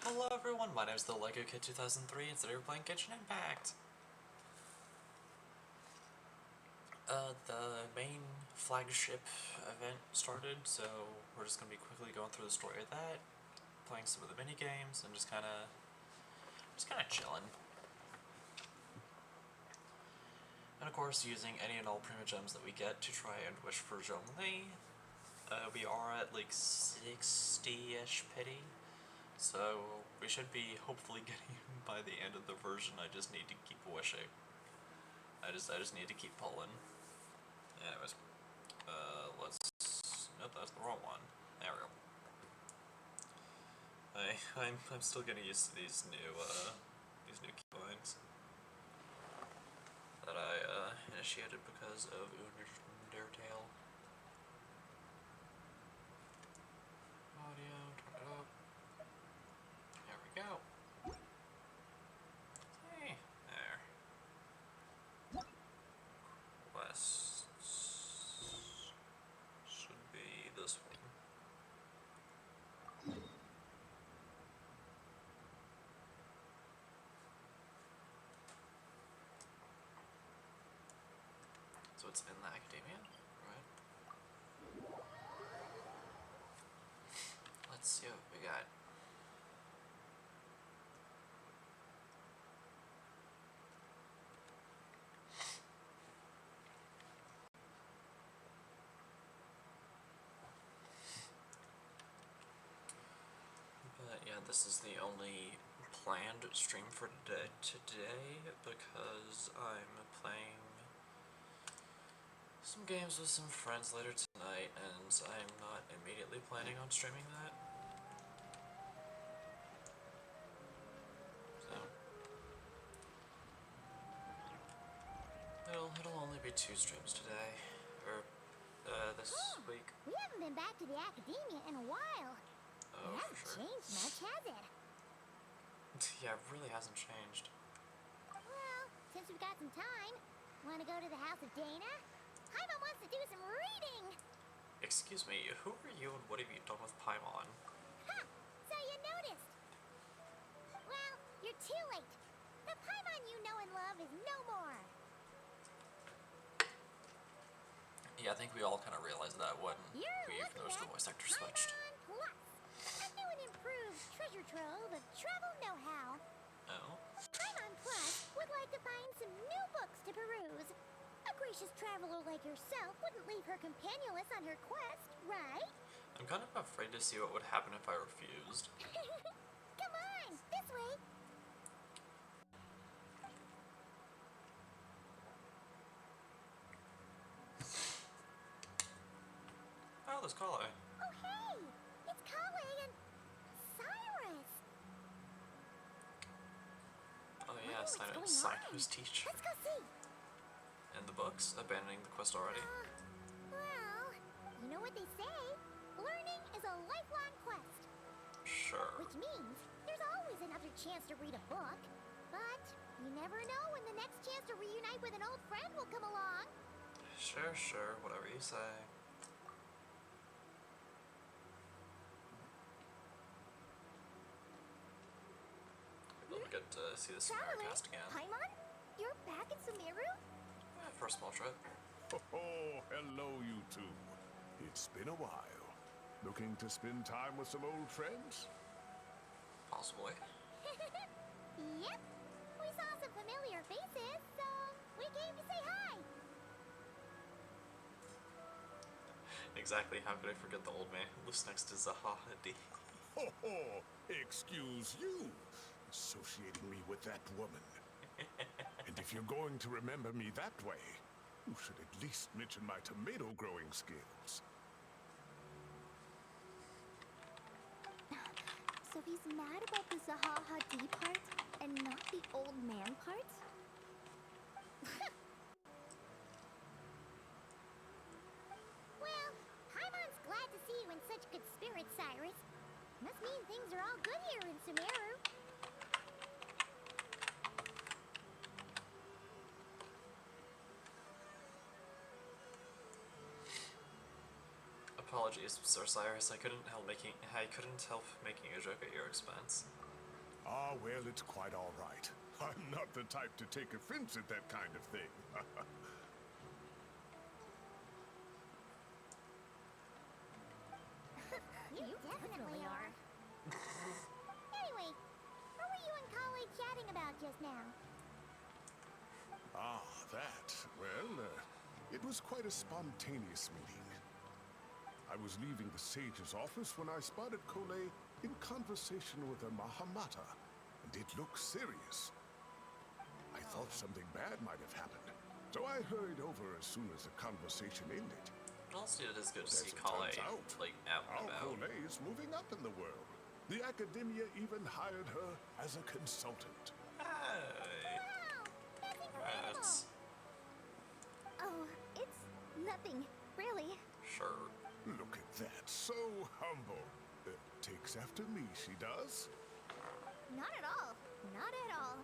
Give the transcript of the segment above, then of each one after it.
Hello everyone, my name is the Lego Kid 2003 and today we're playing Genshin Impact. The main flagship event started, so we're just going to be quickly going through the story of that, playing some of the mini games, and just kind of chilling. And of course, using any and all Prima Gems that we get to try and wish for Zhongli. We are at like 60-ish pity. So we should be hopefully getting by the end of the version. I just need to keep wishing. I just need to keep pulling. Anyways, nope, that's the wrong one. There we go. I'm still getting used to these new keybinds that I initiated because of Undertale. Audio, turn it up. There we go. Hey, there. Quests should be this one. So it's in the academia, right? Let's see what we got. But yeah, this is the only planned stream for today because I'm playing some games with some friends later tonight, and I'm not immediately planning on streaming that. So it'll only be 2 streams today, or this week. We haven't been back to the academia in a while. Oh, it hasn't changed much, has it? Yeah, it really hasn't changed. Well, since we've got some time, want to go to the house of Dana? Paimon wants to do some reading! Excuse me, who are you and what have you done with Paimon? Ha! So you noticed! Well, you're too late. The Paimon you know and love is no more. Yeah, I think we all kind of realized that when we noticed the voice actor switched. Plus, a new and improved treasure trove of travel know-how. Oh? Paimon Plus would like to find some new books to peruse. A gracious traveler like yourself wouldn't leave her companionless on her quest, right? I'm kind of afraid to see what would happen if I refused. Come on, this way. Oh, there's Kale. Oh, hey! It's Kale and Cyrus. Oh yeah, Cyrus teacher. Let's go see. In the books, abandoning the quest already. Well, you know what they say. Learning is a lifelong quest. Sure. Which means there's always another chance to read a book. But you never know when the next chance to reunite with an old friend will come along. Sure, whatever you say. We'll get to see the Sumeru cast again. Paimon, you're back in Sumeru? Yeah, for a small trip. Oh, hello, you two. It's been a while. Looking to spend time with some old friends? Possibly. Yep. We saw some familiar faces, so we came to say hi. Exactly, how could I forget the old man who lives next to Zahadi? Oh, excuse you, associating me with that woman. And if you're going to remember me that way, you should at least mention my tomato growing skills. So he's mad about the Zahadi part and not the old man part? Well, Paimon's glad to see you in such good spirits, Cyrus. Must mean things are all good here in Sumeru. Apologies, Sir Cyrus. I couldn't help making a joke at your expense. Ah, well, it's quite all right. I'm not the type to take offense at that kind of thing. You definitely are. Anyway, what were you and Kali chatting about just now? Ah, that. Well, it was quite a spontaneous meeting. I was leaving the sage's office when I spotted Kole in conversation with a Mahamata, and it looked serious. I thought something bad might have happened, so I hurried over as soon as the conversation ended. Honestly, it is good to As see it Kale, turns out, like, out and our about. Kole is moving up in the world. The academia even hired her as a consultant. Hey! Wow, that's incredible. Congrats. Oh, it's nothing, really. Sure. Look at that, so humble. Takes after me, she does. Not at all. Not at all.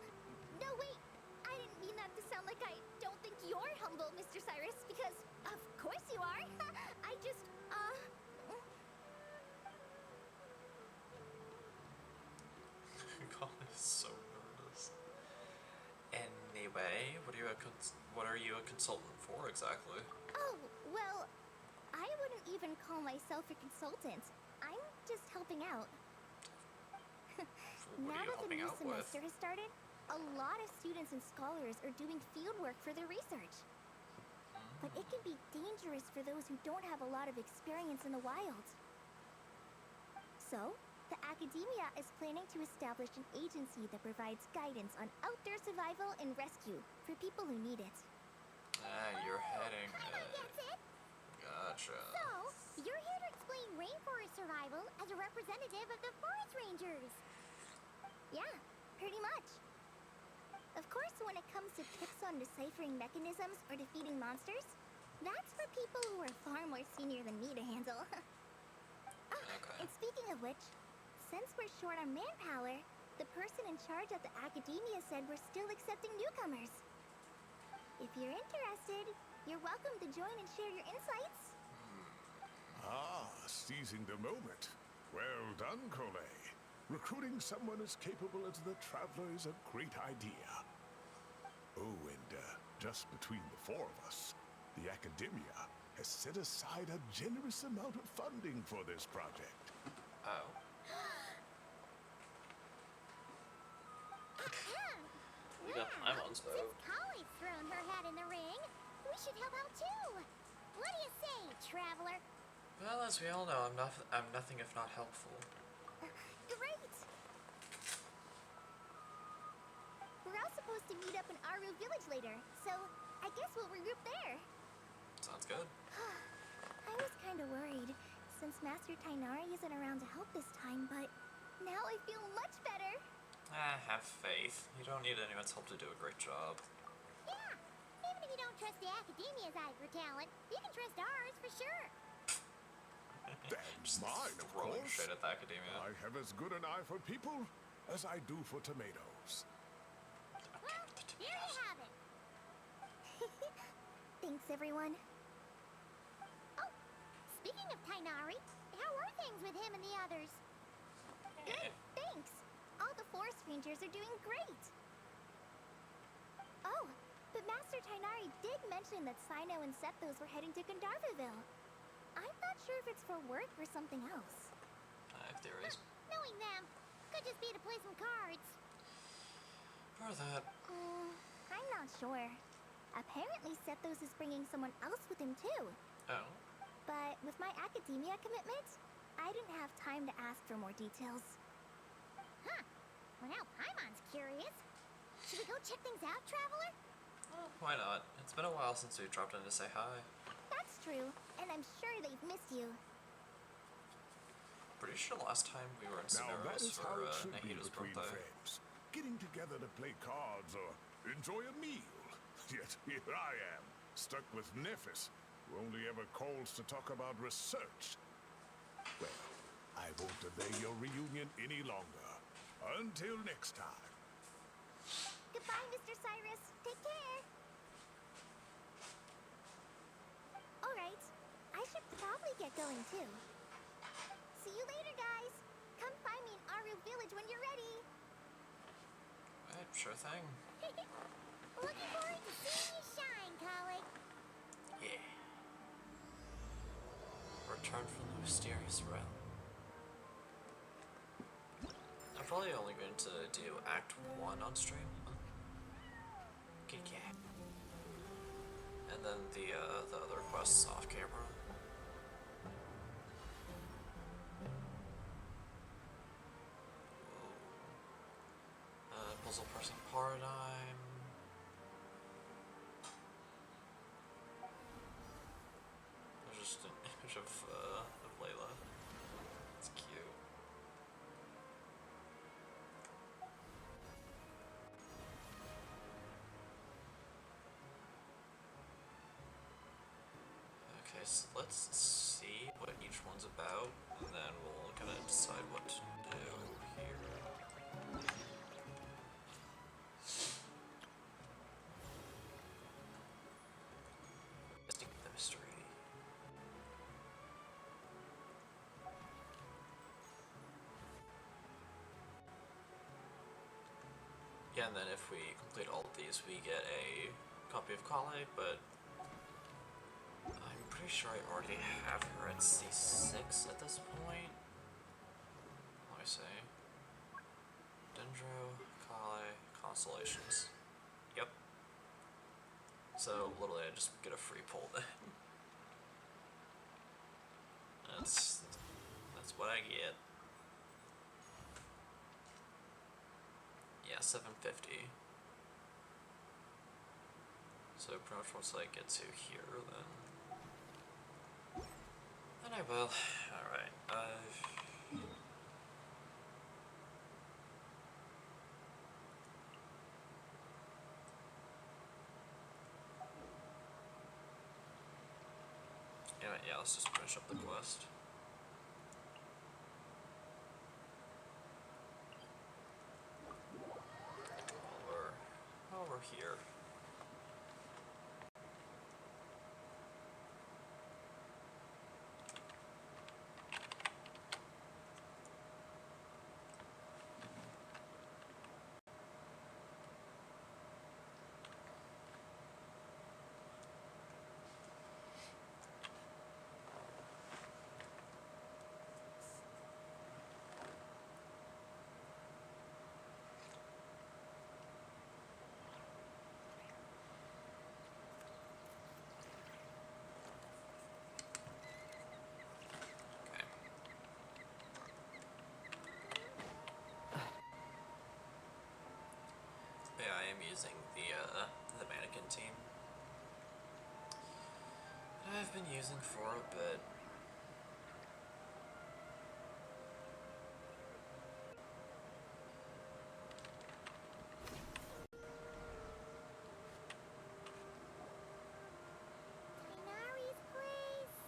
No, wait. I didn't mean that to sound like I don't think you're humble, Mr. Cyrus, because of course you are. I just, Kale is so nervous. Anyway, what are you a consultant for exactly? Oh, well, I wouldn't even call myself a consultant. I'm just helping out. What Now are you that the helping new out with? semester has started, a lot of students and scholars are doing field work for their research. But it can be dangerous for those who don't have a lot of experience in the wild. So, the academia is planning to establish an agency that provides guidance on outdoor survival and rescue for people who need it. Ah, you're heading. That's it. Gotcha. So, you're here to explain rainforest survival as a representative of the forest rangers. Yeah, pretty much. Of course, when it comes to tips on deciphering mechanisms or defeating monsters, that's for people who are far more senior than me to handle. Okay. And speaking of which, since we're short on manpower, the person in charge at the academia said we're still accepting newcomers. If you're interested, you're welcome to join and share your insights. Ah, seizing the moment. Well done, Kole. Recruiting someone as capable as the Traveler is a great idea. Oh, and just between the four of us, the academia has set aside a generous amount of funding for this project. Oh. We got time on, so. Since Kali's thrown her hat in the ring, we should help out too. What do you say, traveler? Well, as we all know, I'm nothing if not helpful. Great! We're all supposed to meet up in Aru village later, so I guess we'll regroup there. Sounds good. I was kind of worried, since Master Tainari isn't around to help this time, but now I feel much better. Ah, have faith. You don't need anyone's help to do a great job. Yeah, even if you don't trust the academia's eye for talent, you can trust ours for sure. That's Just mine, of throwing course. shit at the academia. I have as good an eye for people as I do for tomatoes. Well, here you have it. Thanks, everyone. Oh, speaking of Tainari, how are things with him and the others? Good, thanks. All the forest rangers are doing great. Oh, but Master Tainari did mention that Sino and Septhos were heading to Gandharvaville. I'm not sure if it's for work or something else. I have theories. Knowing them, could just be to play some cards. Or that. I'm not sure. Apparently Septhos is bringing someone else with him too. Oh. But with my academia commitment, I didn't have time to ask for more details. Huh. Well, now Paimon's curious. Should we go check things out, Traveler? Well, why not? It's been a while since we dropped in to say hi. That's true, and I'm sure they've missed you. Pretty sure last time we were in Now that Cineros is how for it should be Nahida's between birthday. friends. Getting together to play cards or enjoy a meal. Yet here I am, stuck with Nephis, who only ever calls to talk about research. Well, I won't delay your reunion any longer. Until next time. Goodbye, Mr. Cyrus. Take care. Alright, I should probably get going too. See you later, guys. Come find me in Aru village when you're ready. Sure thing. Looking forward to seeing you shine, colleague. Yeah. Return from the mysterious realm. I'm probably only going to do Act 1 on stream. Good cat. And then the other quests off camera. Puzzle pressing paradigm. There's just an image of Layla. It's cute. Okay, so let's see what each one's about, and then we'll kind of decide what to do here. The mystery. Yeah, and then if we complete all of these, we get a copy of Kale, but I'm pretty sure I already have her at C6 at this point. Let me see. Dendro, Kale, Constellations. Yep. So literally I just get a free pull then. That's what I get. Yeah, 750. So pretty much once I get to here, then I will. Alright, yeah, let's just finish up the quest. While we're here. Yeah, I am using the mannequin team. I've been using for a bit. Nari's place.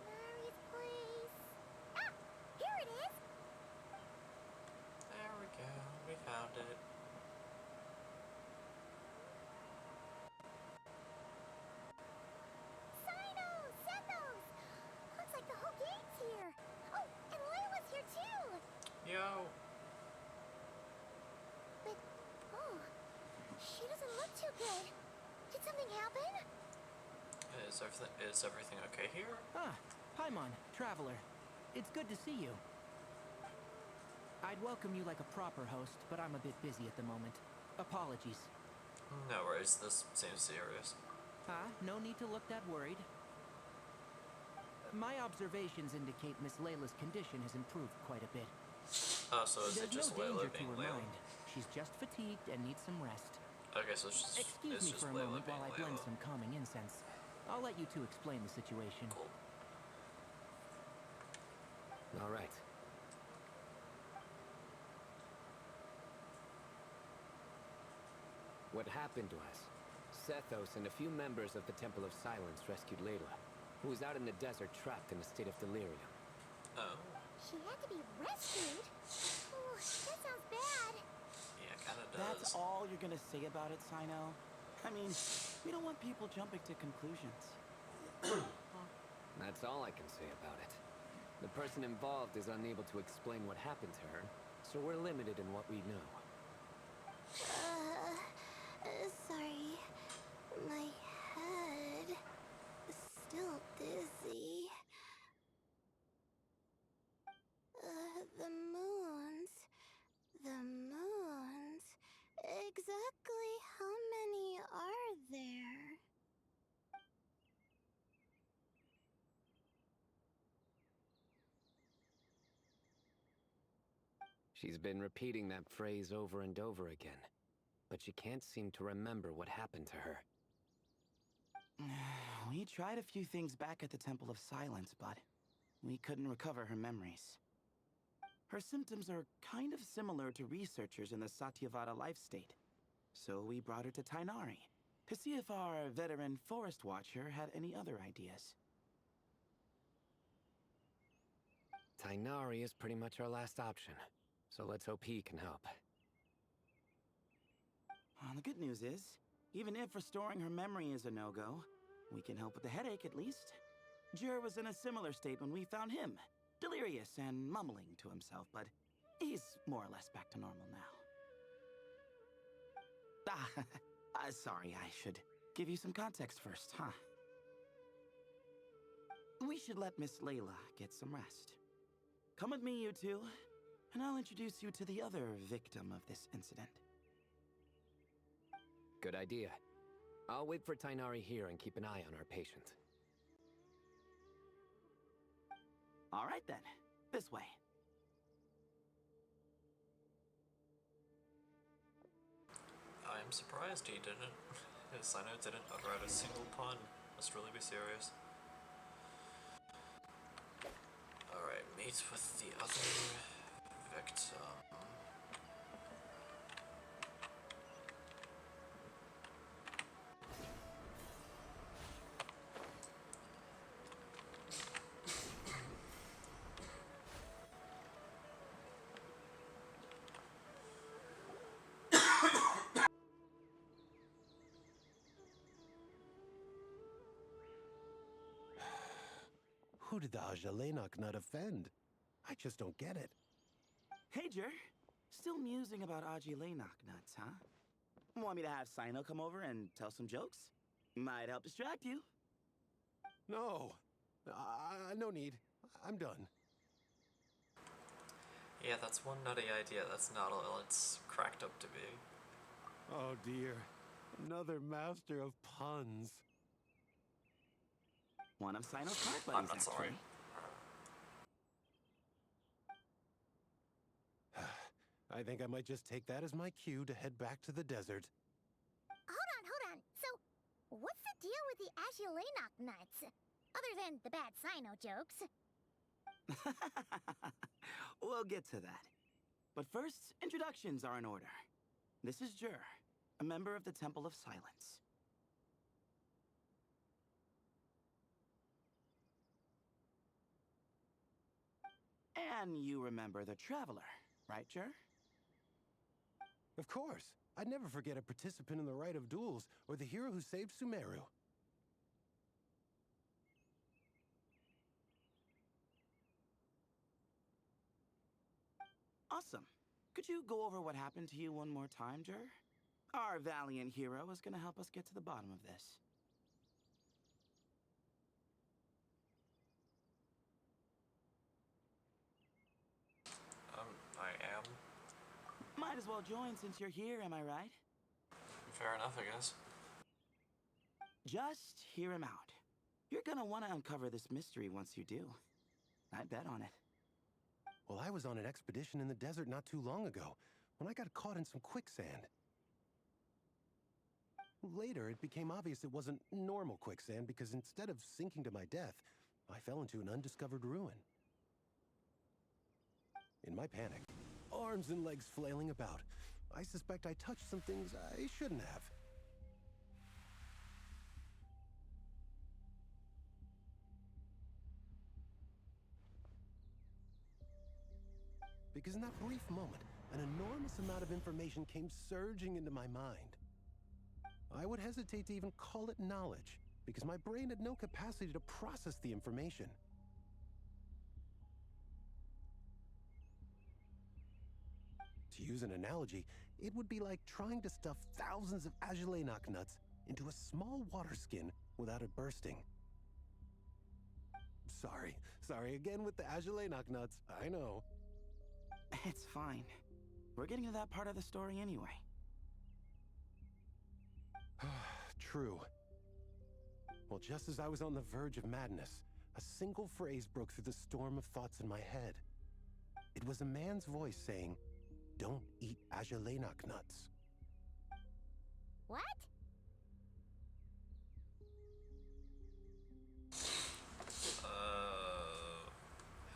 Nari's place. Ah! Here it is! There we go. We found it. Sinos! Sethos! Looks like the whole gang's here. Oh, and Layla's here too! Yo. But, oh, she doesn't look too good. Did something happen? Is everything okay here? Ah, Paimon, traveler. It's good to see you. I'd welcome you like a proper host, but I'm a bit busy at the moment. Apologies. No worries. This seems serious. No need to look that worried. My observations indicate Miss Layla's condition has improved quite a bit. Oh, so is it There's just no Layla danger to being her Layla? mind. She's just fatigued and needs some rest. Okay, so it's Excuse me just for a Layla moment being while I blend Layla. some calming incense. I'll let you two explain the situation. Cool. All right. What happened was, Sethos and a few members of the Temple of Silence rescued Layla, who was out in the desert trapped in a state of delirium. Oh. She had to be rescued? Oh, that sounds bad. Yeah, kinda does. That's all you're gonna say about it, Sino? I mean, we don't want people jumping to conclusions. That's all I can say about it. The person involved is unable to explain what happened to her, so we're limited in what we know. Exactly how many are there? She's been repeating that phrase over and over again, but she can't seem to remember what happened to her. We tried a few things back at the Temple of Silence, but we couldn't recover her memories. Her symptoms are kind of similar to researchers in the Satyavada life state. So we brought her to Tainari to see if our veteran forest watcher had any other ideas. Tainari is pretty much our last option, so let's hope he can help. The good news is, even if restoring her memory is a no-go, we can help with the headache at least. Jer was in a similar state when we found him, delirious and mumbling to himself, but he's more or less back to normal now. Sorry, I should give you some context first, huh? We should let Miss Layla get some rest. Come with me, you two, and I'll introduce you to the other victim of this incident. Good idea. I'll wait for Tainari here and keep an eye on our patient. All right then, this way. I'm surprised he didn't. Sino didn't utter out a single pun. Must really be serious. Alright, meet with the other victim. Who did the Ajalenok not offend? I just don't get it. Hey, Jer. Still musing about Aji Lainok nuts, huh? Want me to have Sino come over and tell some jokes? Might help distract you. No. No need. I'm done. Yeah, that's one nutty idea. That's not all it's cracked up to be. Oh dear. Another master of puns. One of Sino's smart I'm buddies, not actually. sorry. I think I might just take that as my cue to head back to the desert. Hold on. So, what's the deal with the Ashulanok nuts? Other than the bad Sino jokes. We'll get to that. But first, introductions are in order. This is Jer, a member of the Temple of Silence. And you remember the Traveler, right, Jer? Of course. I'd never forget a participant in the Rite of Duels or the hero who saved Sumeru. Awesome. Could you go over what happened to you one more time, Jer? Our valiant hero is going to help us get to the bottom of this. I am. Might as well join since you're here, am I right? Fair enough, I guess. Just hear him out. You're gonna want to uncover this mystery once you do. I bet on it. Well, I was on an expedition in the desert not too long ago, when I got caught in some quicksand. Later, it became obvious it wasn't normal quicksand because instead of sinking to my death, I fell into an undiscovered ruin. In my panic, arms and legs flailing about, I suspect I touched some things I shouldn't have. Because in that brief moment, an enormous amount of information came surging into my mind. I would hesitate to even call it knowledge, because my brain had no capacity to process the information. To use an analogy, it would be like trying to stuff thousands of Ajalenok nuts into a small water skin without it bursting. Sorry again with the Ajalenok nuts, I know. It's fine. We're getting to that part of the story anyway. true. Well, just as I was on the verge of madness, a single phrase broke through the storm of thoughts in my head. It was a man's voice saying, "Don't eat Ajalainak nuts." What?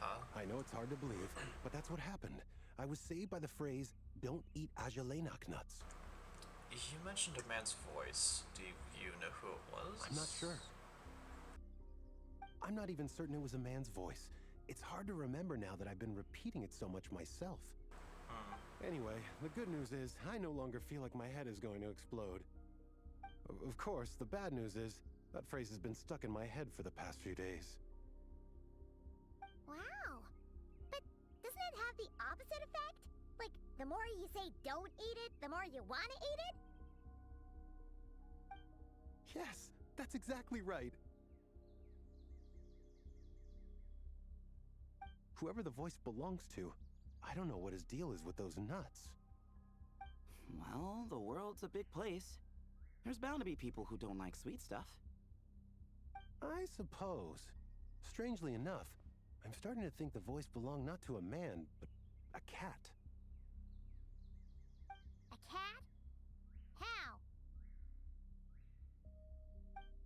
Huh? I know it's hard to believe, but that's what happened. I was saved by the phrase, "Don't eat Ajalainak nuts." You mentioned a man's voice. Do you know who it was? I'm not sure. I'm not even certain it was a man's voice. It's hard to remember now that I've been repeating it so much myself. Anyway, the good news is I no longer feel like my head is going to explode. Of course, the bad news is that phrase has been stuck in my head for the past few days. Wow. But doesn't it have the opposite effect? Like, the more you say don't eat it, the more you want to eat it? Yes, that's exactly right. Whoever the voice belongs to, I don't know what his deal is with those nuts. Well, the world's a big place. There's bound to be people who don't like sweet stuff. I suppose. Strangely enough, I'm starting to think the voice belonged not to a man, but a cat. A cat? How?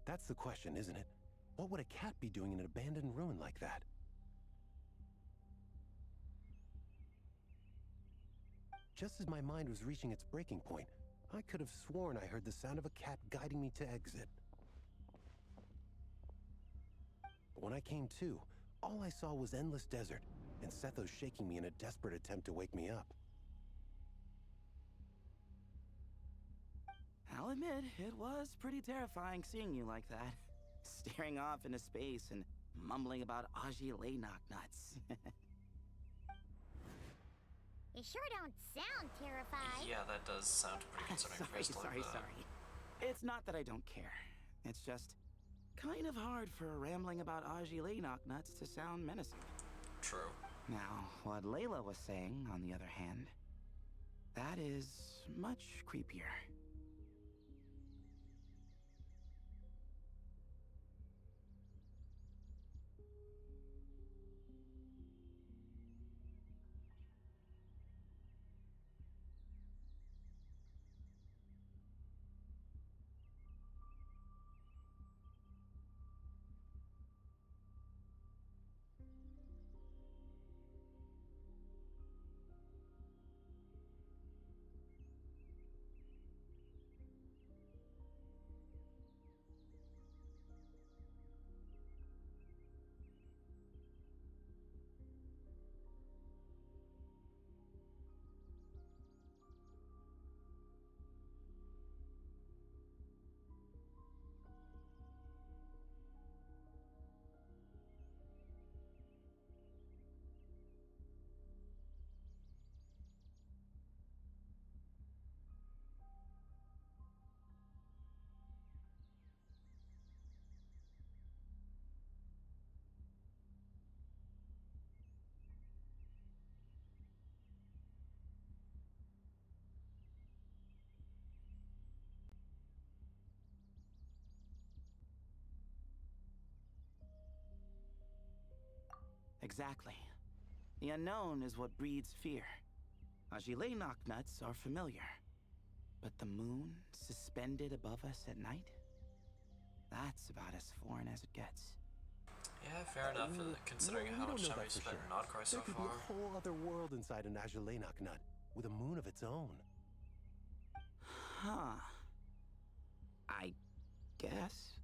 That's the question, isn't it? What would a cat be doing in an abandoned ruin like that? Just as my mind was reaching its breaking point, I could have sworn I heard the sound of a cat guiding me to exit. But when I came to, all I saw was endless desert, and Sethos shaking me in a desperate attempt to wake me up. I'll admit, it was pretty terrifying seeing you like that. Staring off into space and mumbling about Ajalainak nuts. You sure don't sound terrified. Yeah, that does sound pretty concerning. Sorry. It's not that I don't care. It's just kind of hard for rambling about Ajalainak nuts to sound menacing. True. Now, what Layla was saying, on the other hand, that is much creepier. Exactly. The unknown is what breeds fear. Ajalainak nuts are familiar. But the moon suspended above us at night? That's about as foreign as it gets. Yeah, fair enough, considering No, how we much don't know time that we for spent sure. in Nodcroy so There could far. be a whole other world inside an Ajalainak nut, with a moon of its own. Huh. I guess.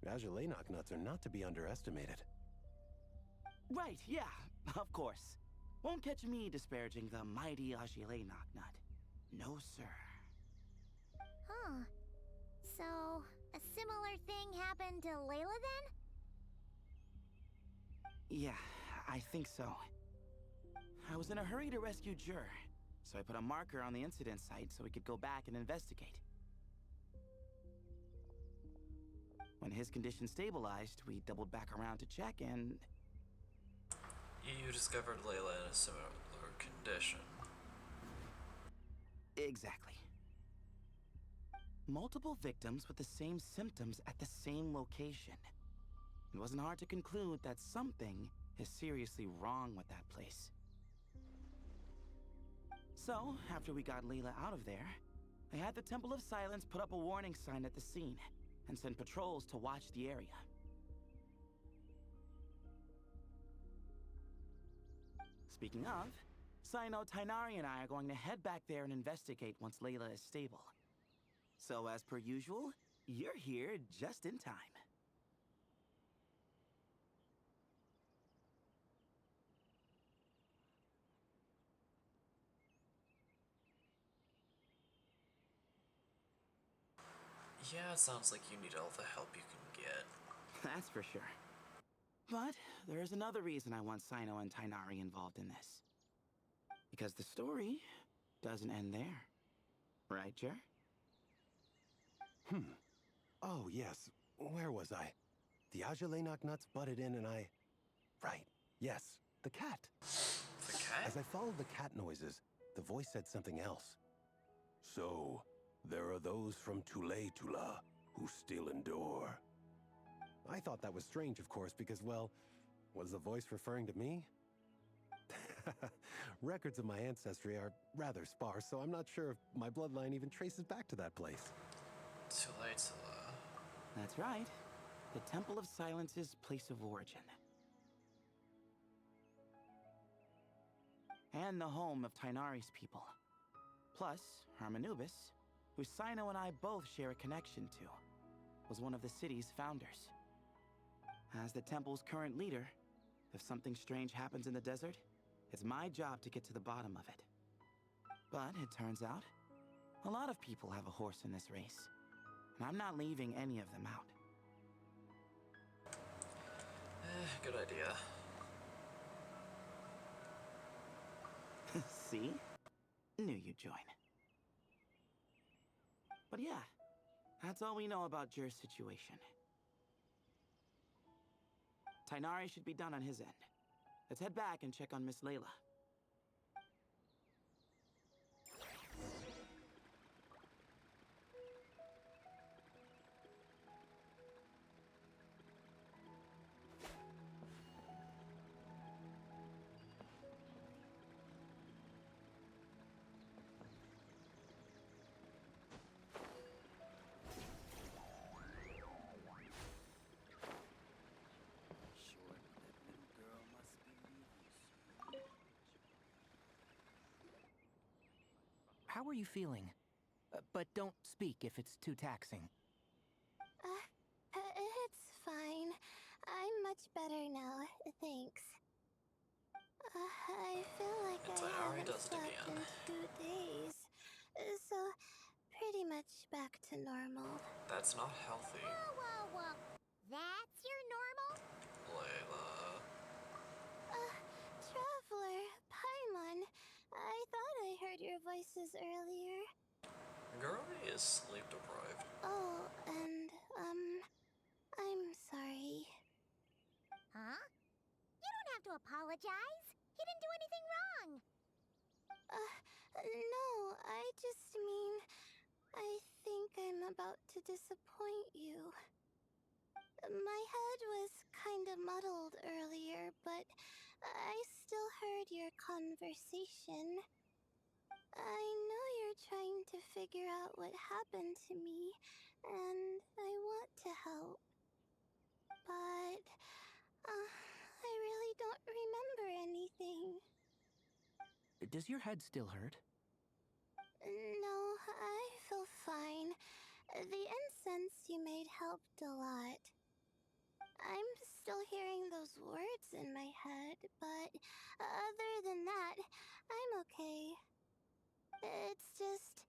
Ajalainak nuts are not to be underestimated. Right, yeah, of course. Won't catch me disparaging the mighty Ajalainak nut. No, sir. Huh. So, a similar thing happened to Layla then? Yeah, I think so. I was in a hurry to rescue Jur, so I put a marker on the incident site so we could go back and investigate. When his condition stabilized, we doubled back around to check and... You discovered Layla in a similar condition. Exactly. multiple victims with the same symptoms at the same location. It wasn't hard to conclude that something is seriously wrong with that place. So, after we got Layla out of there, I had the Temple of Silence put up a warning sign at the scene and send patrols to watch the area. Speaking of, Sino, Tainari, and I are going to head back there and investigate once Layla is stable. So as per usual, you're here just in time. Yeah, it sounds like you need all the help you can get. That's for sure. But there is another reason I want Sino and Tainari involved in this. Because the story doesn't end there. Right, Jer? Oh, yes. Where was I? The Ajalenok nuts butted in and I... Right. Yes. The cat. The cat? As I followed the cat noises, the voice said something else. So, there are those from Tula who still endure. I thought that was strange, of course, because, well, was the voice referring to me? Records of my ancestry are rather sparse, so I'm not sure if my bloodline even traces back to that place. Tula. That's right. The Temple of Silence's place of origin. And the home of Tainari's people. Plus, Harmonubis, who Sino and I both share a connection to, was one of the city's founders. As the temple's current leader, if something strange happens in the desert, it's my job to get to the bottom of it. But it turns out, a lot of people have a horse in this race, and I'm not leaving any of them out. Good idea. See? Knew you'd join. But yeah, that's all we know about Jer's situation. Tainari should be done on his end. Let's head back and check on Miss Layla. How are you feeling? But don't speak if it's too taxing. It's fine. I'm much better now, thanks. I feel like And I Tainari haven't does it slept again. in 2 days. So, pretty much back to normal. That's not healthy, Whoa. That's your normal? Layla. Traveler, Paimon, I thought I heard your voices earlier. Girlie is sleep deprived. Oh, and, I'm sorry. Huh? You don't have to apologize. He didn't do anything wrong. No, I just mean, I think I'm about to disappoint you. My head was kind of muddled earlier, but I still heard your conversation. I know you're trying to figure out what happened to me, and I want to help. But, I really don't remember anything. Does your head still hurt? No, I feel fine. The incense you made helped a lot. I'm still hearing those words in my head, but other than that, I'm okay. It's just,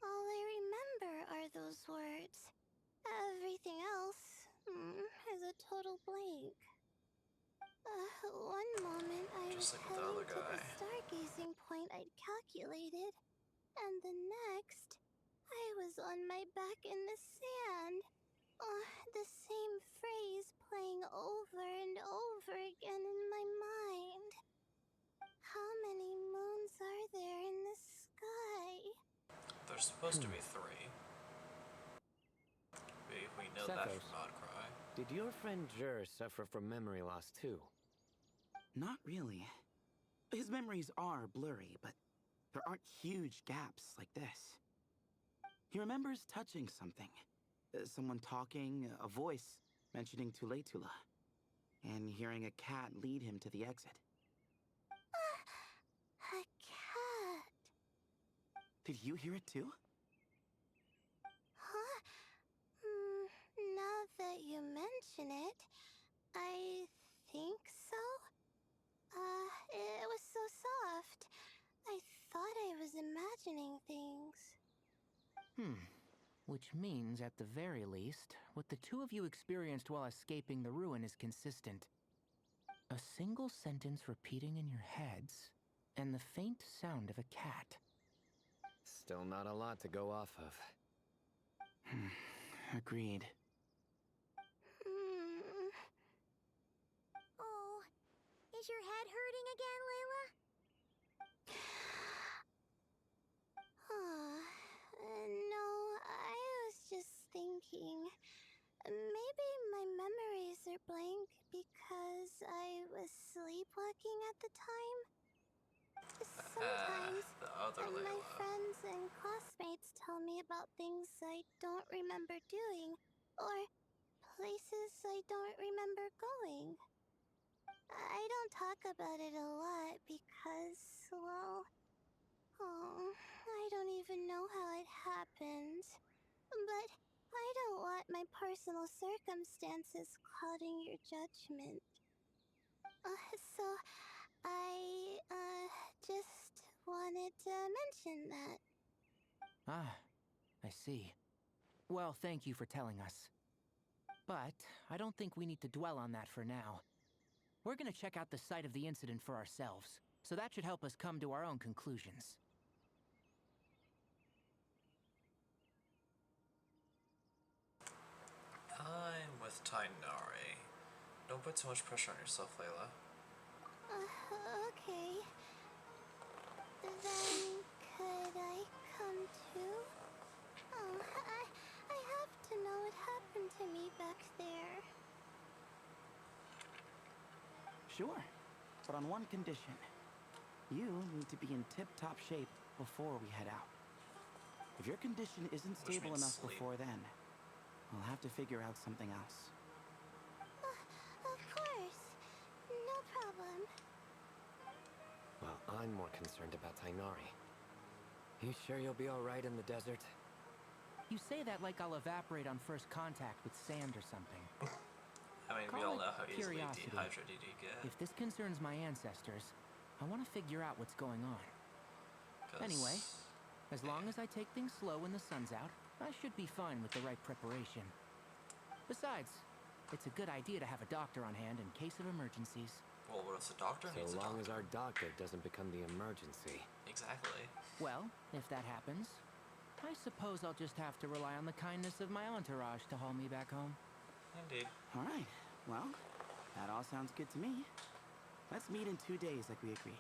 all I remember are those words. Everything else is a total blank. One moment I was Just like with the heading other to the guy. stargazing point I'd calculated, and the next, I was on my back in the sand. The same phrase playing over and over again in my mind. How many moons are there in the sky? There's supposed to be 3. know that Sethos, from Outcry. did your friend Jur suffer from memory loss too? Not really. His memories are blurry, but there aren't huge gaps like this. He remembers touching something. Someone talking, a voice mentioning Tuletula, and hearing a cat lead him to the exit. A cat. Did you hear it too? Huh? Now that you mention it, I think so. It was so soft. I thought I was imagining things. Which means, at the very least, what the two of you experienced while escaping the ruin is consistent. A single sentence repeating in your heads, and the faint sound of a cat. Still not a lot to go off of. Agreed. Oh, is your head hurting again, Layla? No, I was just thinking. Maybe my memories are blank because I was sleepwalking at the time. Sometimes The other my Layla. friends and classmates tell me about things I don't remember doing, or places I don't remember going. I don't talk about it a lot because, well, I don't even know how it happened. But I don't want my personal circumstances clouding your judgment. So I, just wanted to mention that. Ah, I see. Well, thank you for telling us. But I don't think we need to dwell on that for now. We're gonna check out the site of the incident for ourselves, so that should help us come to our own conclusions. I'm with Tainari. Don't put too much pressure on yourself, Layla. Okay. Then could I come too? I have to know what happened to me back there. Sure, but on one condition. You need to be in tip-top shape before we head out. If your condition isn't Which stable means enough sleep. before then, we'll have to figure out something else. Of course. No problem. Well, I'm more concerned about Tainari. You sure you'll be alright in the desert? You say that like I'll evaporate on first contact with sand or something. I mean, we Call all it know how easily curiosity. dehydrated you get. If this concerns my ancestors, I want to figure out what's going on. 'Cause- Anyway, as long as I take things slow when the sun's out, I should be fine with the right preparation. Besides, it's a good idea to have a doctor on hand in case of emergencies. Well, what if the doctor needs So a long doctor? as our doctor doesn't become the emergency. Exactly. Well, if that happens, I suppose I'll just have to rely on the kindness of my entourage to haul me back home. Indeed. All right, well, that all sounds good to me. Let's meet in 2 days like we agreed.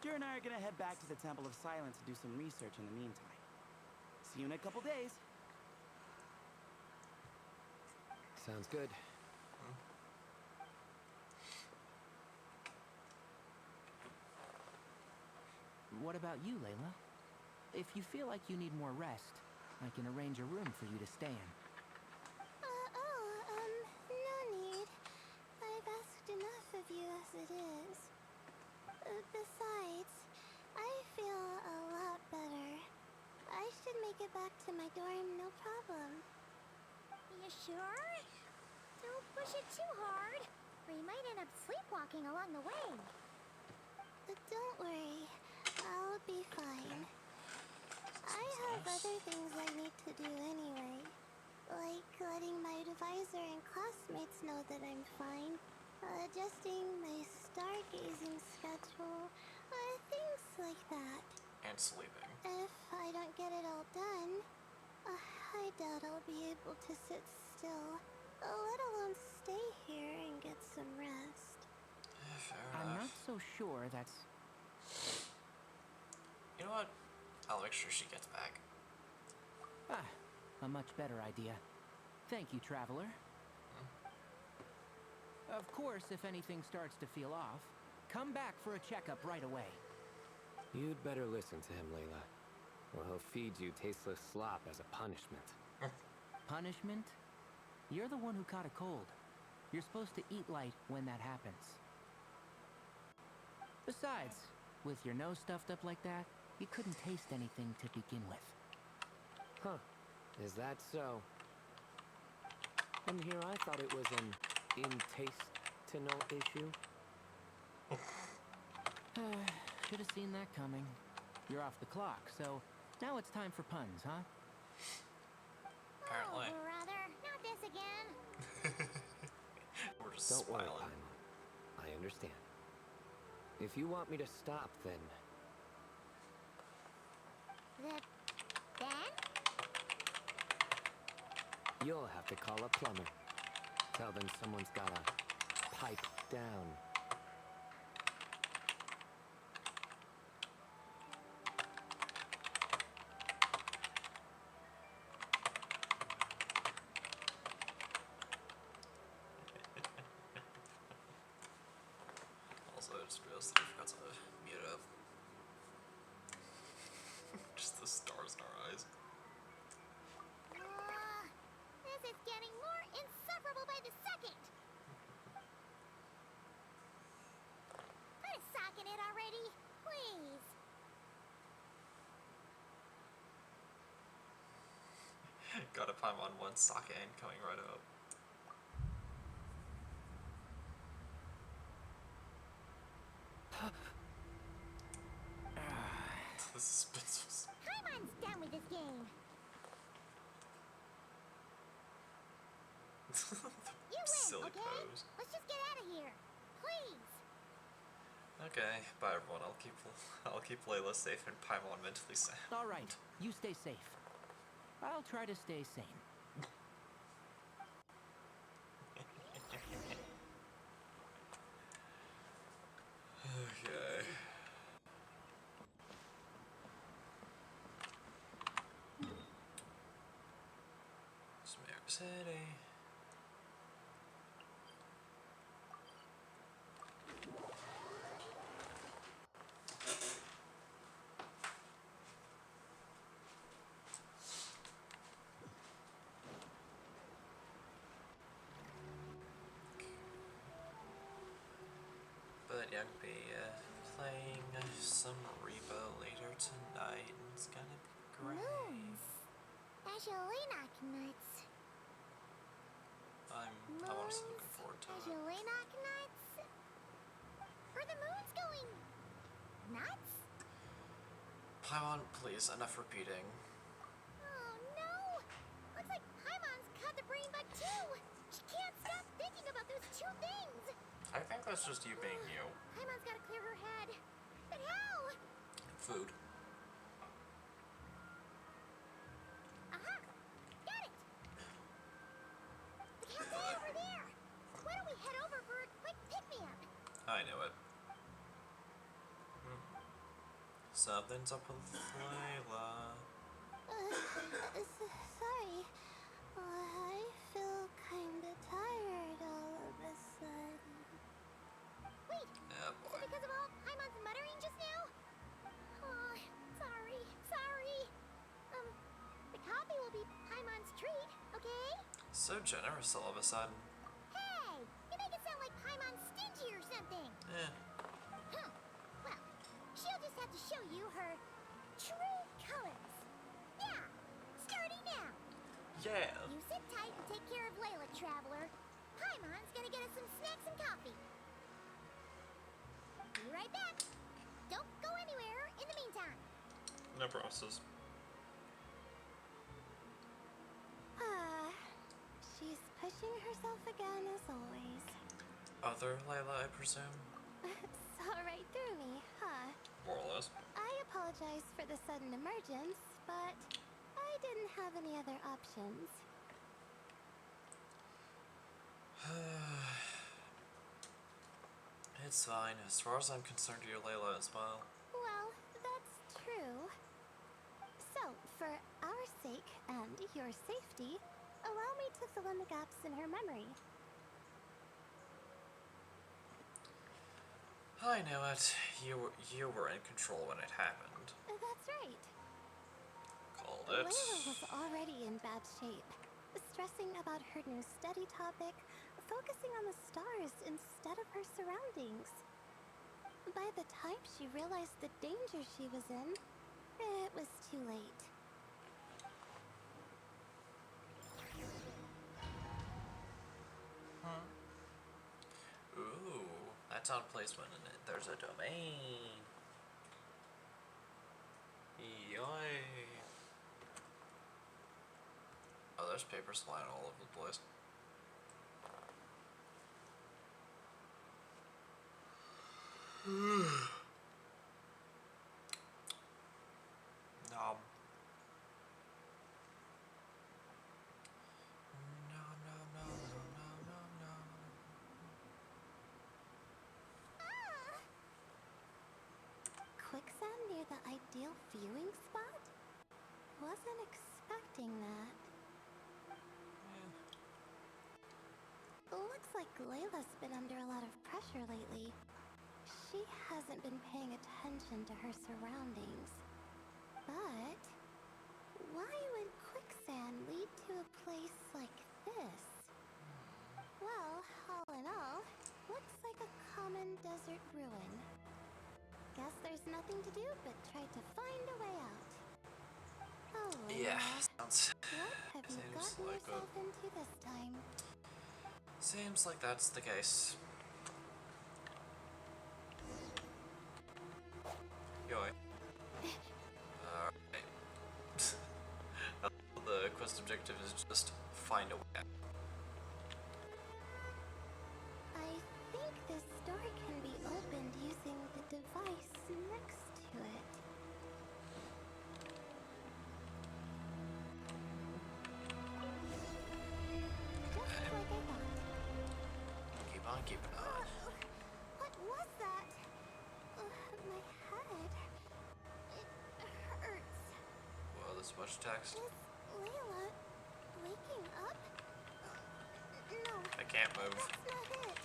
Jer and I are gonna head back to the Temple of Silence and do some research in the meantime. See you in a couple days. Sounds good. What about you, Layla? If you feel like you need more rest, I can arrange a room for you to stay in. No need. I've asked enough of you as it is. Besides, I feel a lot better. I should make it back to my dorm, no problem. You sure? Don't push it too hard, or you might end up sleepwalking along the way. Don't worry, I'll be fine. I have other things I need to do anyway. Like letting my advisor and classmates know that I'm fine. Adjusting my stargazing schedule. Things like that. And sleeping. If I don't get it all done, I doubt I'll be able to sit still. Let alone stay here and get some rest. Fair I'm enough. not so sure that's... You know what? I'll make sure she gets back. Ah, a much better idea. Thank you, Traveler. Of course, if anything starts to feel off, come back for a checkup right away. You'd better listen to him, Layla, or he'll feed you tasteless slop as a punishment. Punishment? You're the one who caught a cold. You're supposed to eat light when that happens. Besides, with your nose stuffed up like that, you couldn't taste anything to begin with. Huh. Is that so? And here I thought it was an in-taste-to-know issue. Should have seen that coming. You're off the clock, so now it's time for puns, huh? Apparently. Oh, brother, not this again. We're just Don't worry, smiling. Paimon. I understand. If you want me to stop, then... Then? You'll have to call a plumber. Tell them someone's gotta pipe down. Also, I just realized that I forgot to mute up. Just the stars in our eyes. This is getting more insufferable by the second. Put a sock in it already, please. Got a Paimon 1 sake coming right up. The suspense was... Paimon's done with this game. You win, silly okay? pose. Let's just get out of here, please. Okay, bye everyone. I'll keep Layla safe and Paimon mentally sound. All right, you stay safe. I'll try to stay sane. Okay. Smear City. But yeah, I'll be playing some Reba later tonight, and it's gonna be great. Moons. Azulinoc nuts. I'm honestly looking forward to it. Azulinoc nuts. Are the moons going nuts? Paimon, please, enough repeating. Oh no! Looks like Paimon's caught the brain bug too. She can't stop thinking about those two things. I think that's just you being you. Paimon's gotta clear her head. But how? Food. Aha! Got it! The cafe over there! Why don't we head over for a quick pick-me-up? I knew it. Something's up with Layla. Sorry. I feel kinda tired all of a sudden. Wait! Yeah, Is boy. it because of all Paimon's muttering just now? Oh, sorry. The coffee will be Paimon's treat, okay? So generous all of a sudden. Hey! You make it sound like Paimon's stingy or something. Eh. Huh. Well, she'll just have to show you her true colors. Yeah, starting now. Yeah. You sit tight and take care of Layla, Traveler. Paimon's gonna get us some snacks and coffee. Be right back. Don't go anywhere in the meantime. No promises. She's pushing herself again as always. Other Layla, I presume? Saw right through me, huh? More or less. I apologize for the sudden emergence, but I didn't have any other options. It's fine. As far as I'm concerned, you're Layla as well. Well, that's true. For our sake and your safety, allow me to fill in the gaps in her memory. I knew it. You were in control when it happened. That's right. Called it. Layla was already in bad shape, stressing about her new study topic, focusing on the stars instead of her surroundings. By the time she realized the danger she was in, it was too late. Ooh, that's on placement in it. There's a domain. Yay. Oh, there's papers flying all over the place. Nom. No, no, no, no, no, no, no. Quicksand near the ideal viewing spot? Wasn't expecting that. Looks like Layla's been under a lot of pressure lately. She hasn't been paying attention to her surroundings. But why would quicksand lead to a place like this? Well, all in all, looks like a common desert ruin. Guess there's nothing to do but try to find a way out. Oh, Yeah, Layla, sounds. what have you Seems gotten like yourself into this time? Seems like that's the case. Yoy. Alright. The quest objective is just find a way out. I think this door can be opened using the device next to it. Just like I thought. Keep on keeping on. What was that? My head. It hurts. Well, this much text. Is Layla waking up? No, I can't move. that's not it.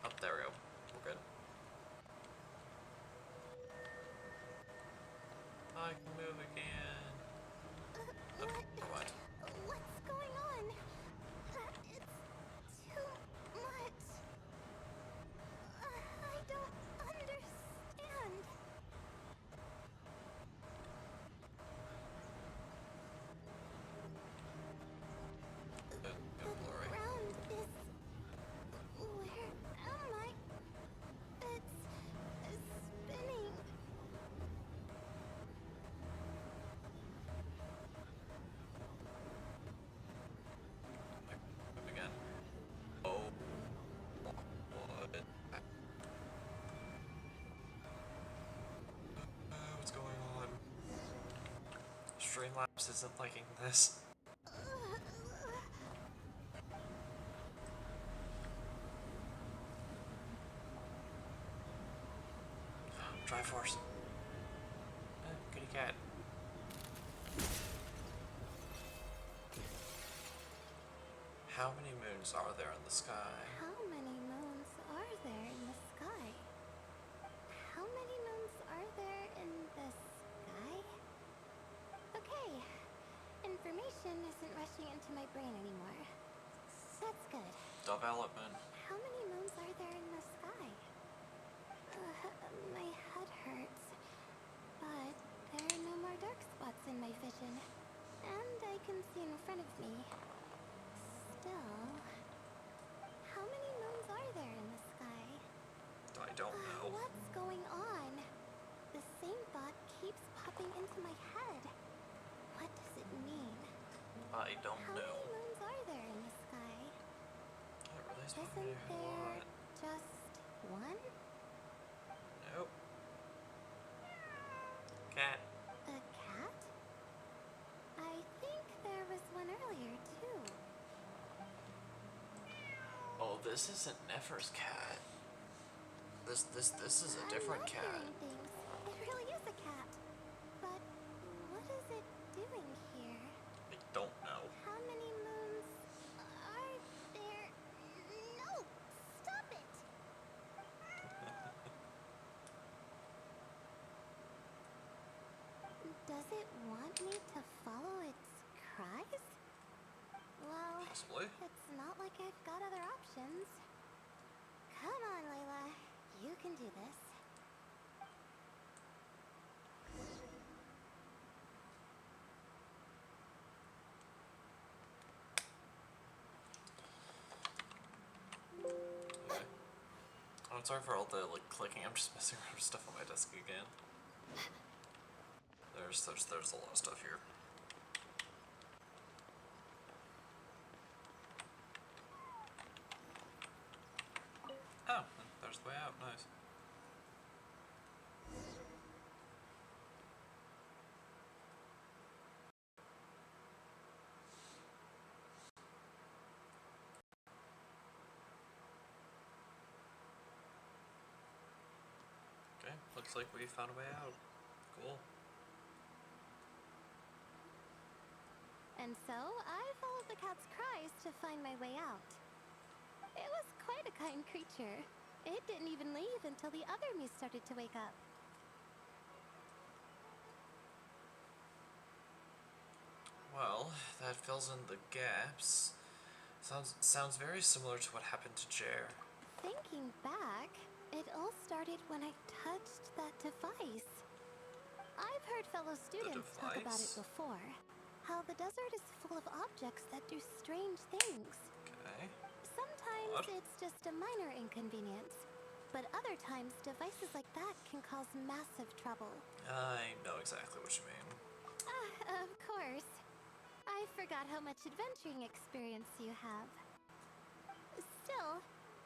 Up there we go. We're good. I can move again. Oh, what? What's going on? It's too much. I don't understand. Good blurry. Ground is... Where am I? It's spinning. Move again. Oh. What? What's going on? Streamlabs isn't liking this. Triforce. Kitty cat. How many moons are there in the sky? How many moons are there in the sky? How many moons are there in the sky? Okay, information isn't rushing into my brain anymore. That's good. Development. How many moons are there in the sky? My head hurts, but there are no more dark spots in my vision, and I can see in front of me. Still, how many moons are there in the sky? I don't know. What's going on? The same thought keeps popping into my head. What does it mean? I don't How know. many moons are there in the sky? That really Isn't me a there lot. just one? Nope. Cat. A cat? I think there was one earlier, too. Oh, this isn't Nefer's cat. This is a different I'm not cat. hearing things. It really is a cat. But what is it doing here? I don't know. How many moons are there? No! Stop it! Does it want me to follow its cries? Well, Possibly. it's not like I've got other options. Come on, Layla. You can do this. Okay. Oh, sorry for all the like clicking. I'm just messing around with stuff on my desk again. There's a lot of stuff here. Oh, there's the way out. Nice. Okay, looks like we found a way out. Cool. And so, I followed the cat's cries to find my way out. It was quite a kind creature. It didn't even leave until the other me started to wake up. Well, that fills in the gaps. Sounds very similar to what happened to Jer. Thinking back, it all started when I touched that device. I've heard fellow students talk about it device? before. How the desert is full of objects that do strange things. Okay. Sometimes What? it's just a minor inconvenience, but other times devices like that can cause massive trouble. I know exactly what you mean. Of course. I forgot how much adventuring experience you have. Still,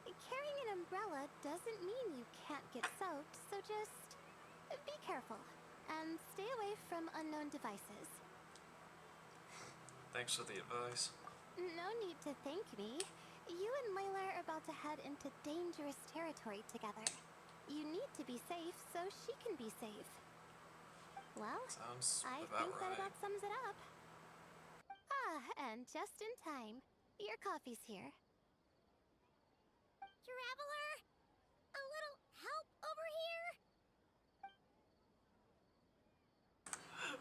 carrying an umbrella doesn't mean you can't get soaked, so just be careful and stay away from unknown devices. Thanks for the advice. No need to thank me. You and Layla are about to head into dangerous territory together. You need to be safe so she can be safe. Well, Sounds I about think that right. about sums it up. And just in time. Your coffee's here. Traveler! A little help over here?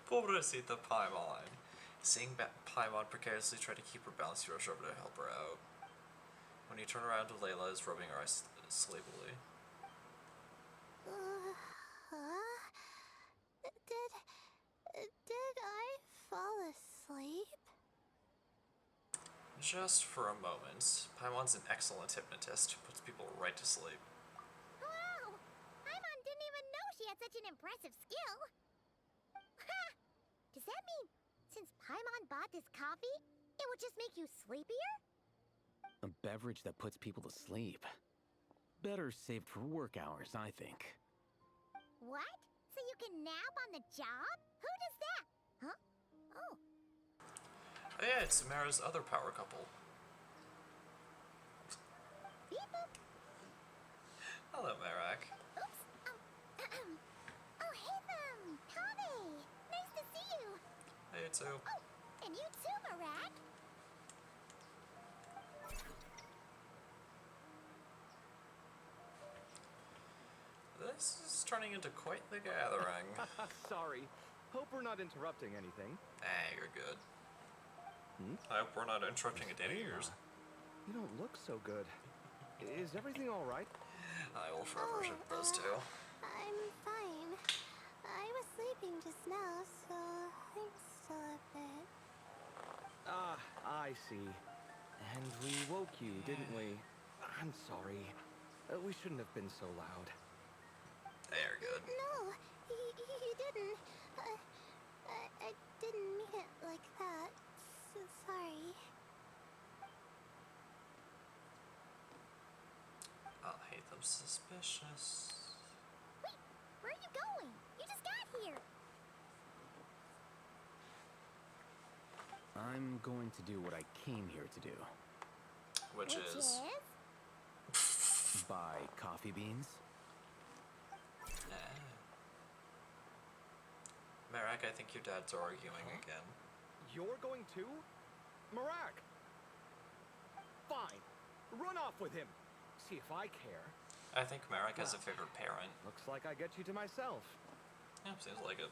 Pobrecita Paimon. Seeing Paimon precariously try to keep her balance, you rush over to help her out. When you turn around, Layla is rubbing her eyes sleepily. Did I fall asleep? Just for a moment. Paimon's an excellent hypnotist who puts people right to sleep. Wow! Paimon didn't even know she had such an impressive skill. Ha! Does that mean since Paimon bought this coffee, it would just make you sleepier? A beverage that puts people to sleep. Better saved for work hours, I think. What? So you can nap on the job? Who does that? Huh? Oh. Oh yeah, it's Samara's other power couple. Beep boop. Hello, Marak. Oops. Oh, hey them. Kame. Nice to see you. Hey, too. Oh, and you too, Marak. This is turning into quite the gathering. Sorry. Hope we're not interrupting anything. Hey, you're good. Hmm? I hope we're not interrupting it any ears. You don't look so good. Is everything all right? I will forever ship those two. I'm fine. I was sleeping just now, so I'm still a bit. Ah, I see. And we woke you, didn't we? I'm sorry. We shouldn't have been so loud. Hey, you're good. No, you didn't. I didn't mean it like that. So sorry. I'll hate them suspicious. Wait, where are you going? You just got here. I'm going to do what I came here to do. Which is? Buy coffee beans. Marak, Marak, I think your dads are arguing again. You're going too? Marak! Fine. Run off with him. See if I care. I think Marak has a favorite parent. Looks like I get you to myself. Yeah, seems like it.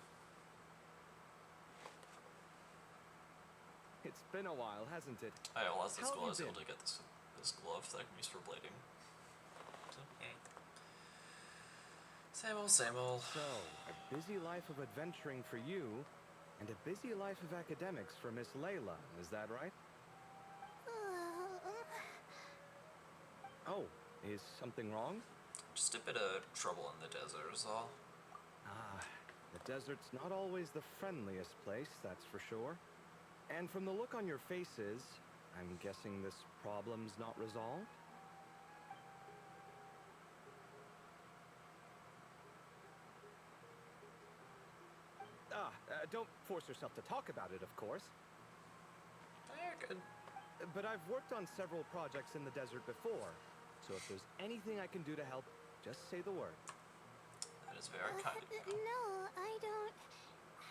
It's been a while, hasn't it? I lost this How school. I have was you able to been? get this glove that I can use for blading. So, yeah. Same old, same old. So, a busy life of adventuring for you, and a busy life of academics for Miss Layla, is that right? Oh, is something wrong? Just a bit of trouble in the desert is all. Ah, the desert's not always the friendliest place, that's for sure. And from the look on your faces, I'm guessing this problem's not resolved? Don't force yourself to talk about it, of course. Yeah, good. But I've worked on several projects in the desert before, so if there's anything I can do to help, just say the word. That is very kind of you. No, I don't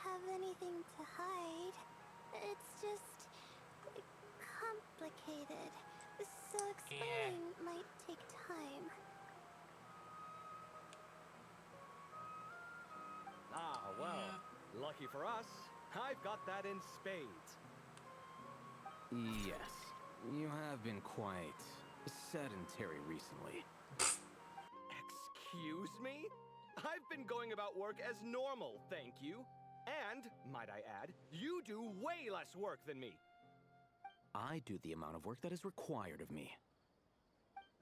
have anything to hide. It's just complicated. So explaining might take time. Ah, well, lucky for us, I've got that in spades. Yes, you have been quite sedentary recently. Excuse me? I've been going about work as normal, thank you. And, might I add, you do way less work than me. I do the amount of work that is required of me.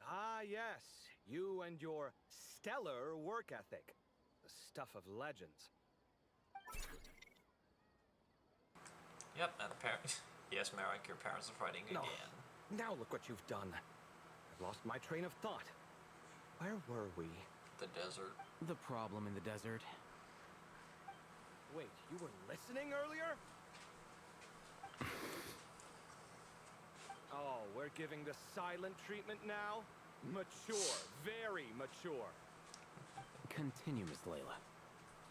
Ah, yes, you and your stellar work ethic. The stuff of legends. Yep, and apparently, yes, Marak, your parents are fighting No. again. Now look what you've done. I've lost my train of thought. Where were we? The desert. The problem in the desert. Wait, you were listening earlier? Oh, we're giving the silent treatment now? Mature, very mature. Continue, Miss Layla.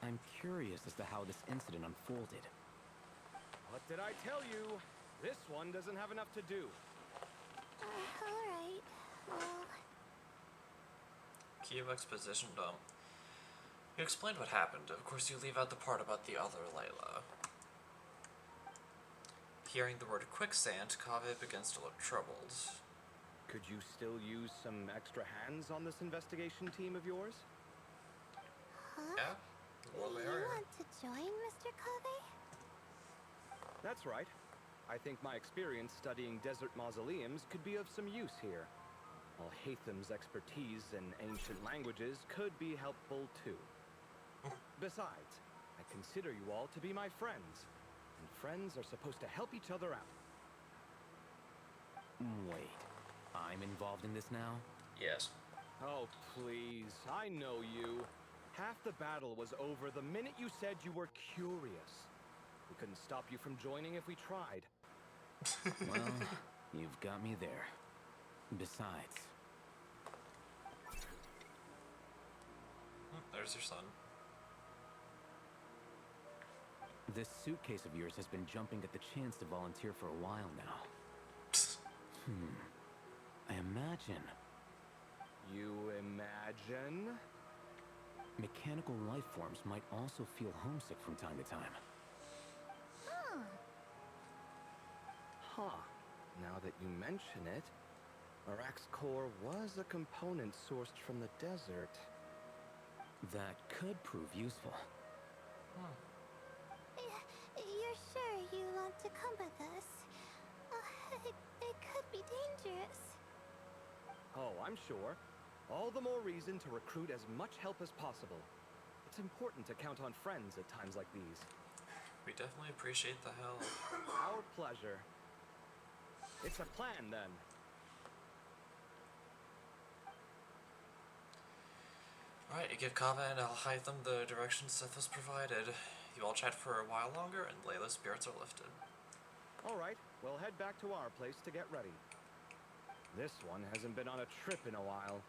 I'm curious as to how this incident unfolded. What did I tell you? This one doesn't have enough to do. Alright. Well, Cue exposition dump. You explained what happened. Of course, you leave out the part about the other Layla. Hearing the word quicksand, Kaveh begins to look troubled. Could you still use some extra hands on this investigation team of yours? huh? Yeah? Well, You there. want to join, Mr. Covey? That's right. I think my experience studying desert mausoleums could be of some use here. While Hatham's expertise in ancient languages could be helpful too. Besides, I consider you all to be my friends, and friends are supposed to help each other out. Wait, I'm involved in this now? Yes. Oh, please, I know you. Half the battle was over the minute you said you were curious. We couldn't stop you from joining if we tried. Well, you've got me there. Besides, There's your son. this suitcase of yours has been jumping at the chance to volunteer for a while now. I imagine You imagine? mechanical life forms might also feel homesick from time to time. Huh. Now that you mention it, Marak's core was a component sourced from the desert. That could prove useful. You're sure you want to come with us? It could be dangerous. Oh, I'm sure. All the more reason to recruit as much help as possible. It's important to count on friends at times like these. We definitely appreciate the help. Our pleasure. It's a plan, then. Alright, you give Kaveh and Al-Haytham the direction Seth has provided. You all chat for a while longer, and Layla's spirits are lifted. All right, we'll head back to our place to get ready. This one hasn't been on a trip in a while.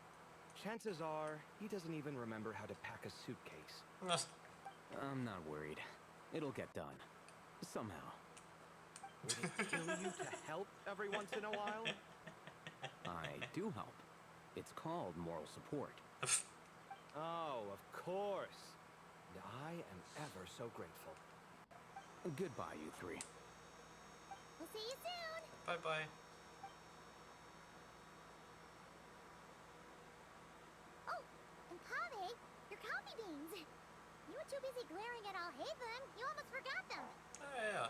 Chances are, he doesn't even remember how to pack a suitcase. I'm not worried. It'll get done. Somehow. Would it kill you to help every once in a while? I do help. It's called moral support. Oh, of course. And I am ever so grateful. Goodbye, you three. We'll see you soon. Bye-bye. Oh, and Kave, your coffee beans. You were too busy glaring at I'll hate them. You almost forgot them. Oh, yeah.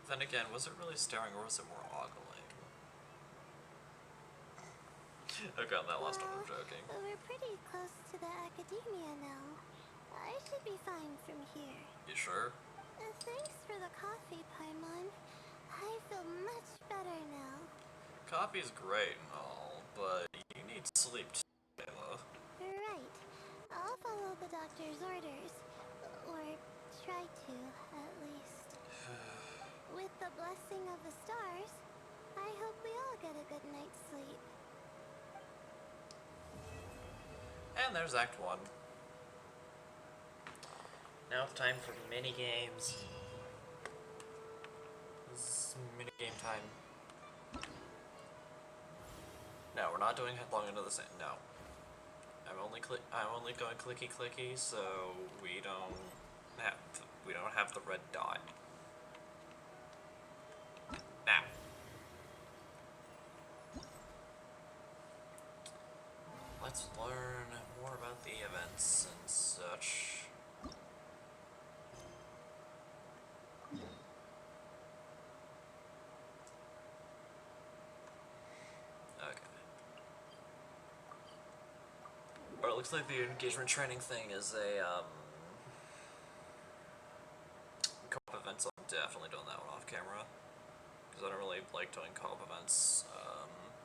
Then again, was it really staring or was it more ogling? Okay, on that last one, I'm joking. We're pretty close to the academia now. I should be fine from here. You sure? Thanks for the coffee, Paimon. I feel much better now. Coffee's great and all, but you need sleep too, Ayla. Right. I'll follow the doctor's orders. Or try to, at least. With the blessing of the stars, I hope we all get a good night's sleep. And there's Act 1. Now it's time for mini games. This is mini game time. No, we're not doing headlong into the sand. No, I'm only going clicky clicky, so we don't have the red dot. Now. Let's learn more about the events and such. Okay. Or it looks like the engagement training thing is a co-op events. I'm definitely doing that one off camera because I don't really like doing co-op events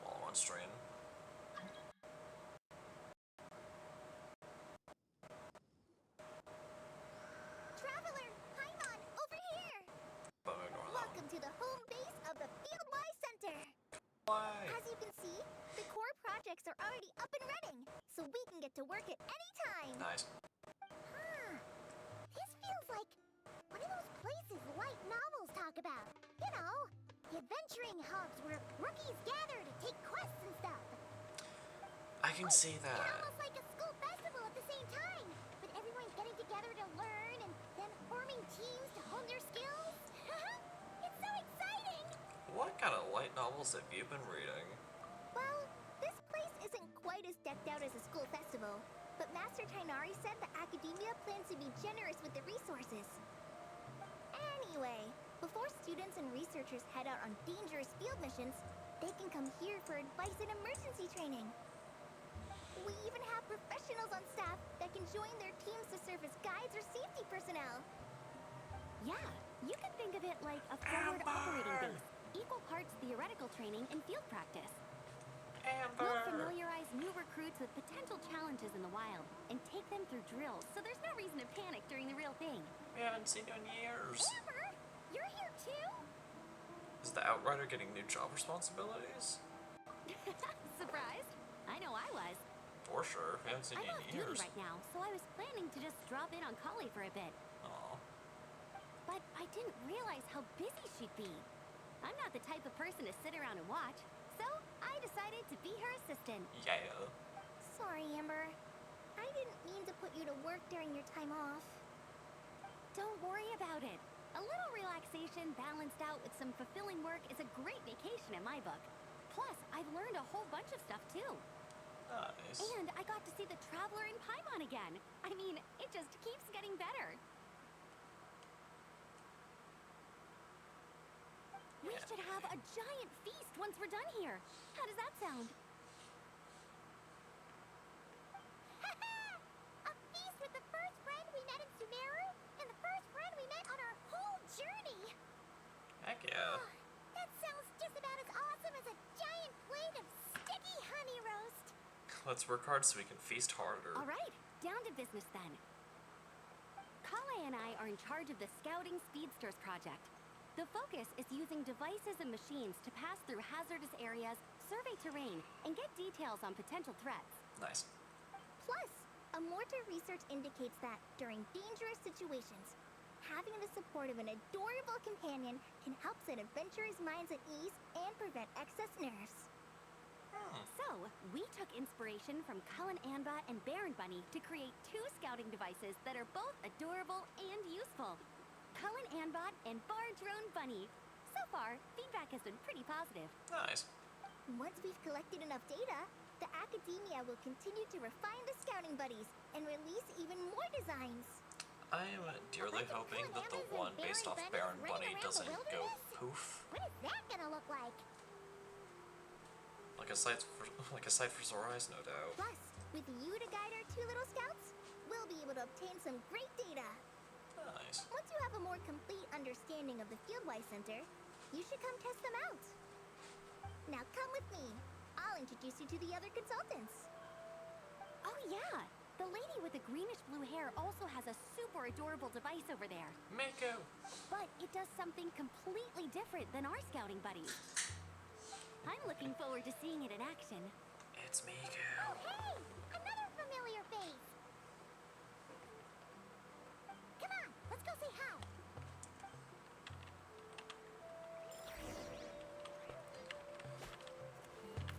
while I'm on stream. Traveler, Paimon, over here! But I'm ignoring that Welcome to the home base of the Fieldwise Center. one. As you can see, the core projects are already up and running, so we can get to work at any time. Nice. Huh. This feels like one of those places light novels talk about. You know, the adventuring hubs where rookies gather to take quests and stuff. I can see And that. almost like a school festival at the same time, with everyone getting together to learn and then forming teams to hone their skills. It's so exciting! What kind of light novels have you been reading? Well, this place isn't quite as decked out as a school festival, but Master Tainari said the academia plans to be generous with the resources. Anyway, before students and researchers head out on dangerous field missions, they can come here for advice and emergency training. We even have professionals on staff that can join their teams to serve as guides or safety personnel. Yeah, you can think of it like a forward operating base. Equal parts theoretical training and field practice. We'll familiarize new recruits with potential challenges in the wild and take them through drills, so there's no reason to panic during the real thing. We haven't seen you in years. Amber, you're here too? Is the Outrider getting new job responsibilities? Surprised? I know I was. For sure. We haven't seen I'm you off in duty years. right now, so I was planning to just drop in on Kali for a bit. Aw. But I didn't realize how busy she'd be. I'm not the type of person to sit around and watch, so I decided to be her assistant. Yeah. Sorry, Amber. I didn't mean to put you to work during your time off. Don't worry about it. A little relaxation balanced out with some fulfilling work is a great vacation in my book. Plus, I've learned a whole bunch of stuff too. Nice. And I got to see the Traveler in Paimon again. I mean, it just keeps getting better. We should have a giant feast once we're done here. How does that sound? A feast with the first friend we met in Sumeru, and the first friend we met on our whole journey. Heck yeah. That sounds just about as awesome as a giant plate of sticky honey roast. Let's work hard so we can feast harder. All right, down to business then. Kale and I are in charge of the Scouting Speedsters project. The focus is using devices and machines to pass through hazardous areas, survey terrain, and get details on potential threats. Nice. Plus, A mortar research indicates that, during dangerous situations, having the support of an adorable companion can help set adventurers' minds at ease and prevent excess nerves. So, we took inspiration from Cullen Anba and Baron Bunny to create 2 scouting devices that are both adorable and useful. Cullen Anbot and Bar Drone Bunny. So far, feedback has been pretty positive. Nice. Once we've collected enough data, the Academia will continue to refine the scouting buddies and release even more designs. I am dearly hoping that the one based off Baron Bunny doesn't go poof. What is that gonna look like? Like a sight for sore eyes, no doubt. Plus, with you to guide our 2 little scouts, we'll be able to obtain some great data. Nice. Once you have a more complete understanding of the Fieldwise Center, you should come test them out. Now come with me. I'll introduce you to the other consultants. Oh yeah! The lady with the greenish-blue hair also has a super adorable device over there. Mako! But it does something completely different than our scouting buddies. I'm looking forward to seeing it in action. It's Mako. Hey! Another familiar face! Come on, let's go say hi!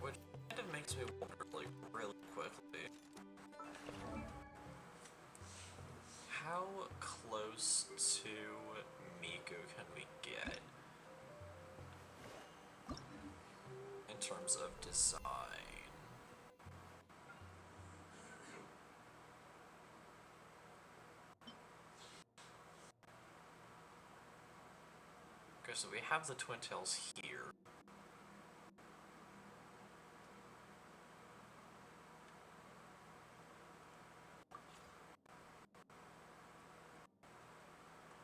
Which kind of makes me wonder, like, really quickly. How close to Miko can we get? In terms of design. Okay, so we have the Twin Tails here.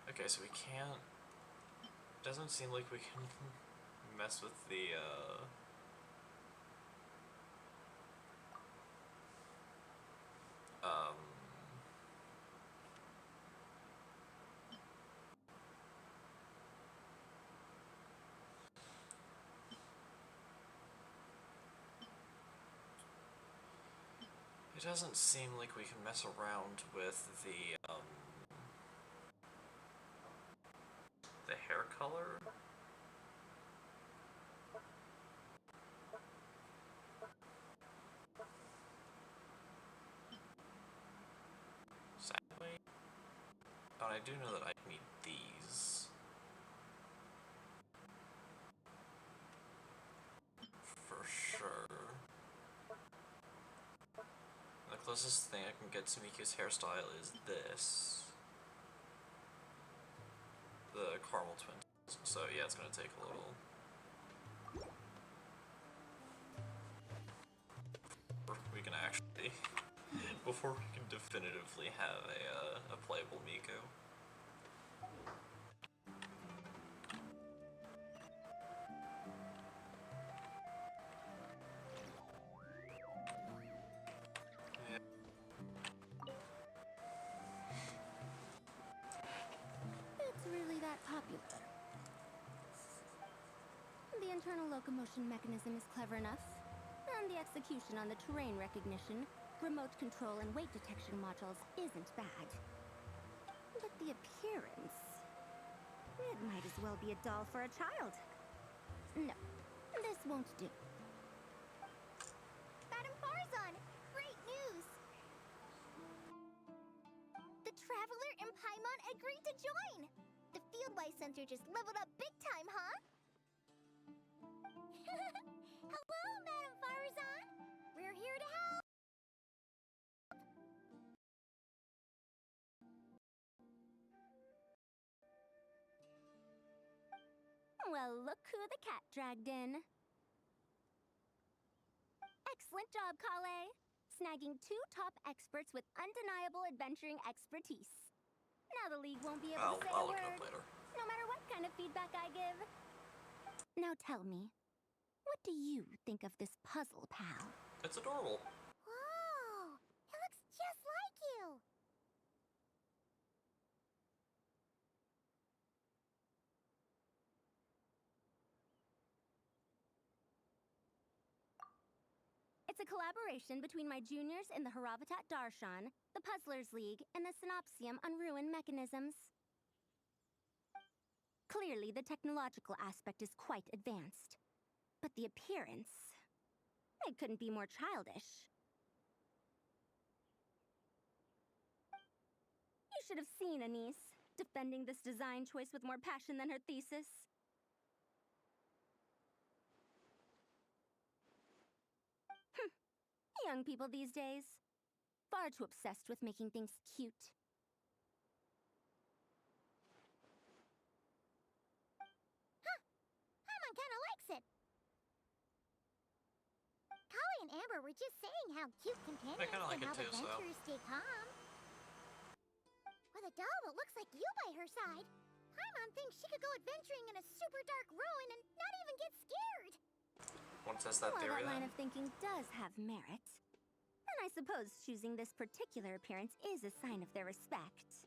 Okay, so we can't... Doesn't seem like we can mess with the, It doesn't seem like we can mess around with the hair color. Sadly. But I do know that I need these. For sure. The closest thing I can get to Miku's hairstyle is this. The caramel twin. So yeah, it's gonna take a little. We can actually, before we can definitively have a playable Miku. It's really that popular. The internal locomotion mechanism is clever enough, and the execution on the terrain recognition, remote control, and weight detection modules isn't bad. But the appearance... it might as well be a doll for a child. No, this won't do. Madam Farzan, great news! The Traveler and Paimon agreed to join! The Fieldwise Center just leveled up big time, huh? Hello, Madam Farzan! We're here to help! Well, look who the cat dragged in. Excellent job, Kale. Snagging 2 top experts with undeniable adventuring expertise. Now the League won't be able to say a I'll look it word, up later. no matter what kind of feedback I give. Now tell me, what do you think of this puzzle, pal? It's adorable. Whoa! It looks just like you! It's a collaboration between my juniors in the Haravatat Darshan, the Puzzlers League, and the Synopsium on Ruin Mechanisms. Clearly, the technological aspect is quite advanced. But the appearance... it couldn't be more childish. You should have seen Anise, defending this design choice with more passion than her thesis. Young people these days. Far too obsessed with making things cute. Paimon kinda likes it. Kali and Amber were just saying how cute companions kinda like can it help too, so. adventurers stay calm. With a doll that looks like you by her side, Paimon thinks she could go adventuring in a super dark ruin and not even get scared. One says that While theory that line then. of thinking does have merit, then I suppose choosing this particular appearance is a sign of their respect.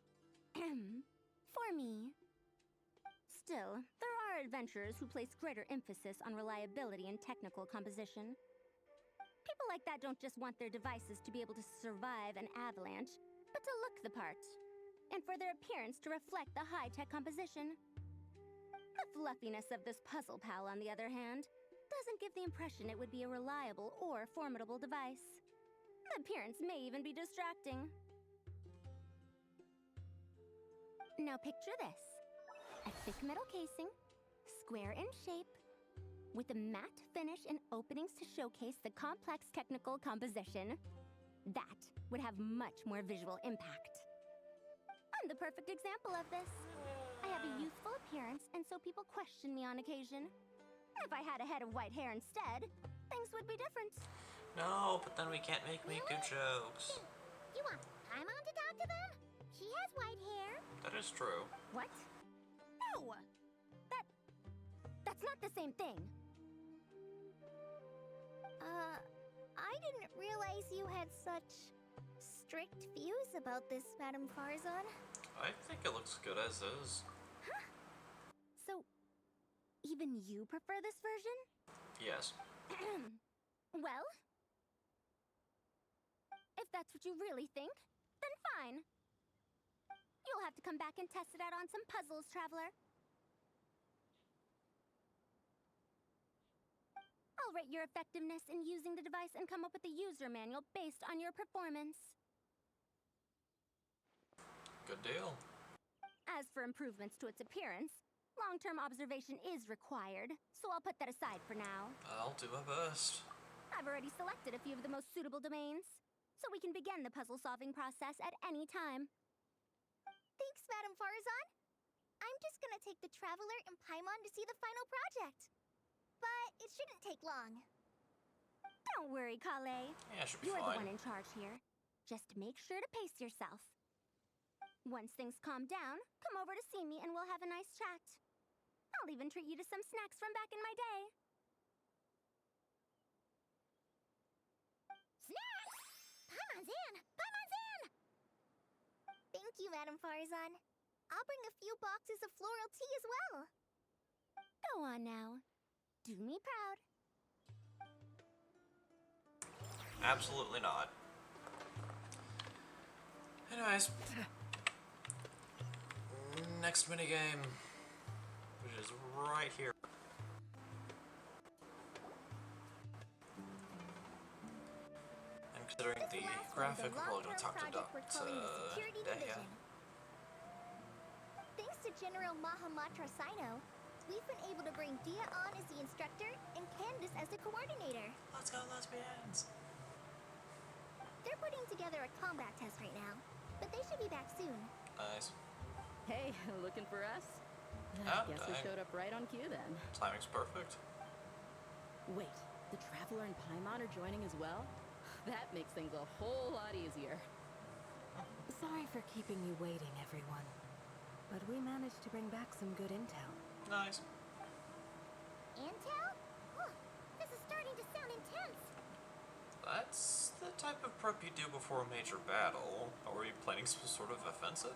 For me. Still, there are adventurers who place greater emphasis on reliability and technical composition. People like that don't just want their devices to be able to survive an avalanche, but to look the part, and for their appearance to reflect the high-tech composition. The fluffiness of this puzzle pal, on the other hand, doesn't give the impression it would be a reliable or formidable device. The appearance may even be distracting. Now picture this. A thick metal casing, square in shape, with a matte finish and openings to showcase the complex technical composition. That would have much more visual impact. I'm the perfect example of this. I have a youthful appearance, and so people question me on occasion. If I had a head of white hair instead, things would be different. No, but then we can't make good jokes. You want Paimon to talk to them? She has white hair. That is true. What? No! That's not the same thing. I didn't realize you had such strict views about this, Madame Farzan. I think it looks good as is. So, even you prefer this version? Yes. Well, if that's what you really think, then fine. You'll have to come back and test it out on some puzzles, Traveler. I'll rate your effectiveness in using the device and come up with a user manual based on your performance. Good deal. As for improvements to its appearance, long-term observation is required, so I'll put that aside for now. I'll do my best. I've already selected a few of the most suitable domains, so we can begin the puzzle-solving process at any time. Thanks, Madame Farzan. I'm just gonna take the Traveler and Paimon to see the final project. But it shouldn't take long. Don't worry, Kale. Yeah, should be You're the fine. one in charge here. Just make sure to pace yourself. Once things calm down, come over to see me and we'll have a nice chat. I'll even treat you to some snacks from back in my day. Snacks! Paimon's in! Paimon's in! Thank you, Madame Farzan. I'll bring a few boxes of floral tea as well. Go on now. Do me proud. Absolutely not. Anyways. Next minigame, which is right here. And considering the graphic, we're probably going to talk to Dehya. Thanks to General Mahamatra Sino, we've been able to bring Dia on as the instructor and Candace as the coordinator. Let's go, lesbians! They're putting together a combat test right now, but they should be back soon. Nice. Hey, looking for us? Oh, Guess we dang. showed up right on cue then. Timing's perfect. Wait, the Traveler and Paimon are joining as well? That makes things a whole lot easier. Sorry for keeping you waiting, everyone. But we managed to bring back some good intel. Nice. Intel? Oh, this is starting to sound intense. That's the type of prep you do before a major battle. Or are you planning some sort of offensive?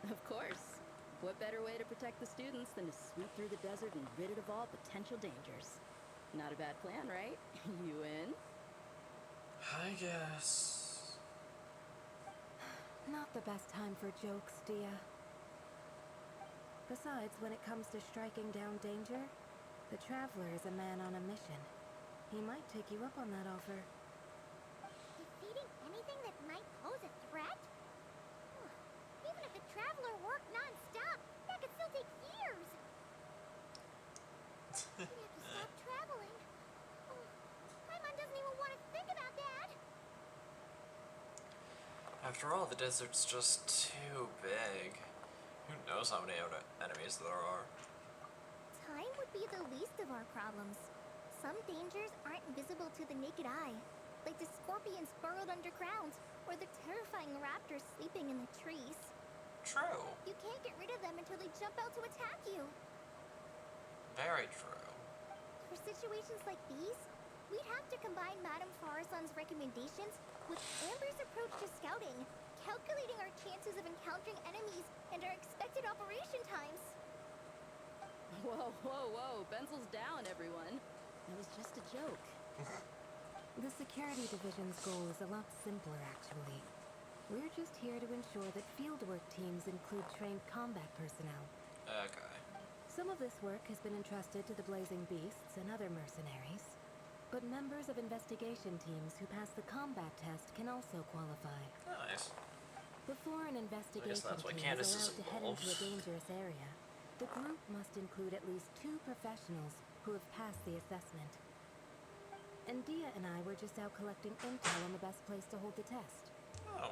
Of course. What better way to protect the students than to sweep through the desert and rid it of all potential dangers? Not a bad plan, right? You in? I guess. Not the best time for jokes, Dia. Besides, when it comes to striking down danger, the Traveler is a man on a mission. He might take you up on that offer. Defeating anything that might pose a threat? Even if the Traveler worked non-stop, that could still take years. We'd have to stop traveling. Paimon doesn't even want to think about that. After all, the desert's just too big. Who knows how many enemies there are? Time would be the least of our problems. Some dangers aren't visible to the naked eye, like the scorpions burrowed underground, or the terrifying raptors sleeping in the trees. True. You can't get rid of them until they jump out to attack you. Very true. For situations like these, we'd have to combine Madame Farazan's recommendations with Amber's approach to scouting, calculating our chances of encountering enemies and our expected operation times. Whoa, whoa, whoa. Pencils down, everyone. It was just a joke. The security division's goal is a lot simpler, actually. We're just here to ensure that fieldwork teams include trained combat personnel. Okay. Some of this work has been entrusted to the Blazing Beasts and other mercenaries, but members of investigation teams who pass the combat test can also qualify. Nice. Before an investigation that's why team Candace is is allowed to head into a involved. dangerous area, the group must include at least 2 professionals who have passed the assessment. And Dia and I were just out collecting intel on the best place to hold the test. Oh.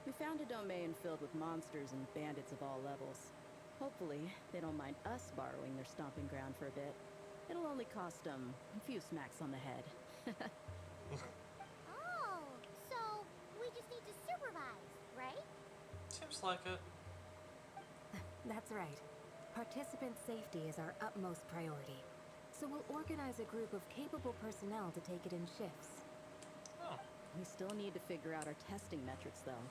We found a domain filled with monsters and bandits of all levels. Hopefully, they don't mind us borrowing their stomping ground for a bit. It'll only cost them a few smacks on the head. Oh, so we just need to supervise, right? Seems like it. That's right. Participant safety is our utmost priority. So we'll organize a group of capable personnel to take it in shifts. Oh. We still need to figure out our testing metrics, though.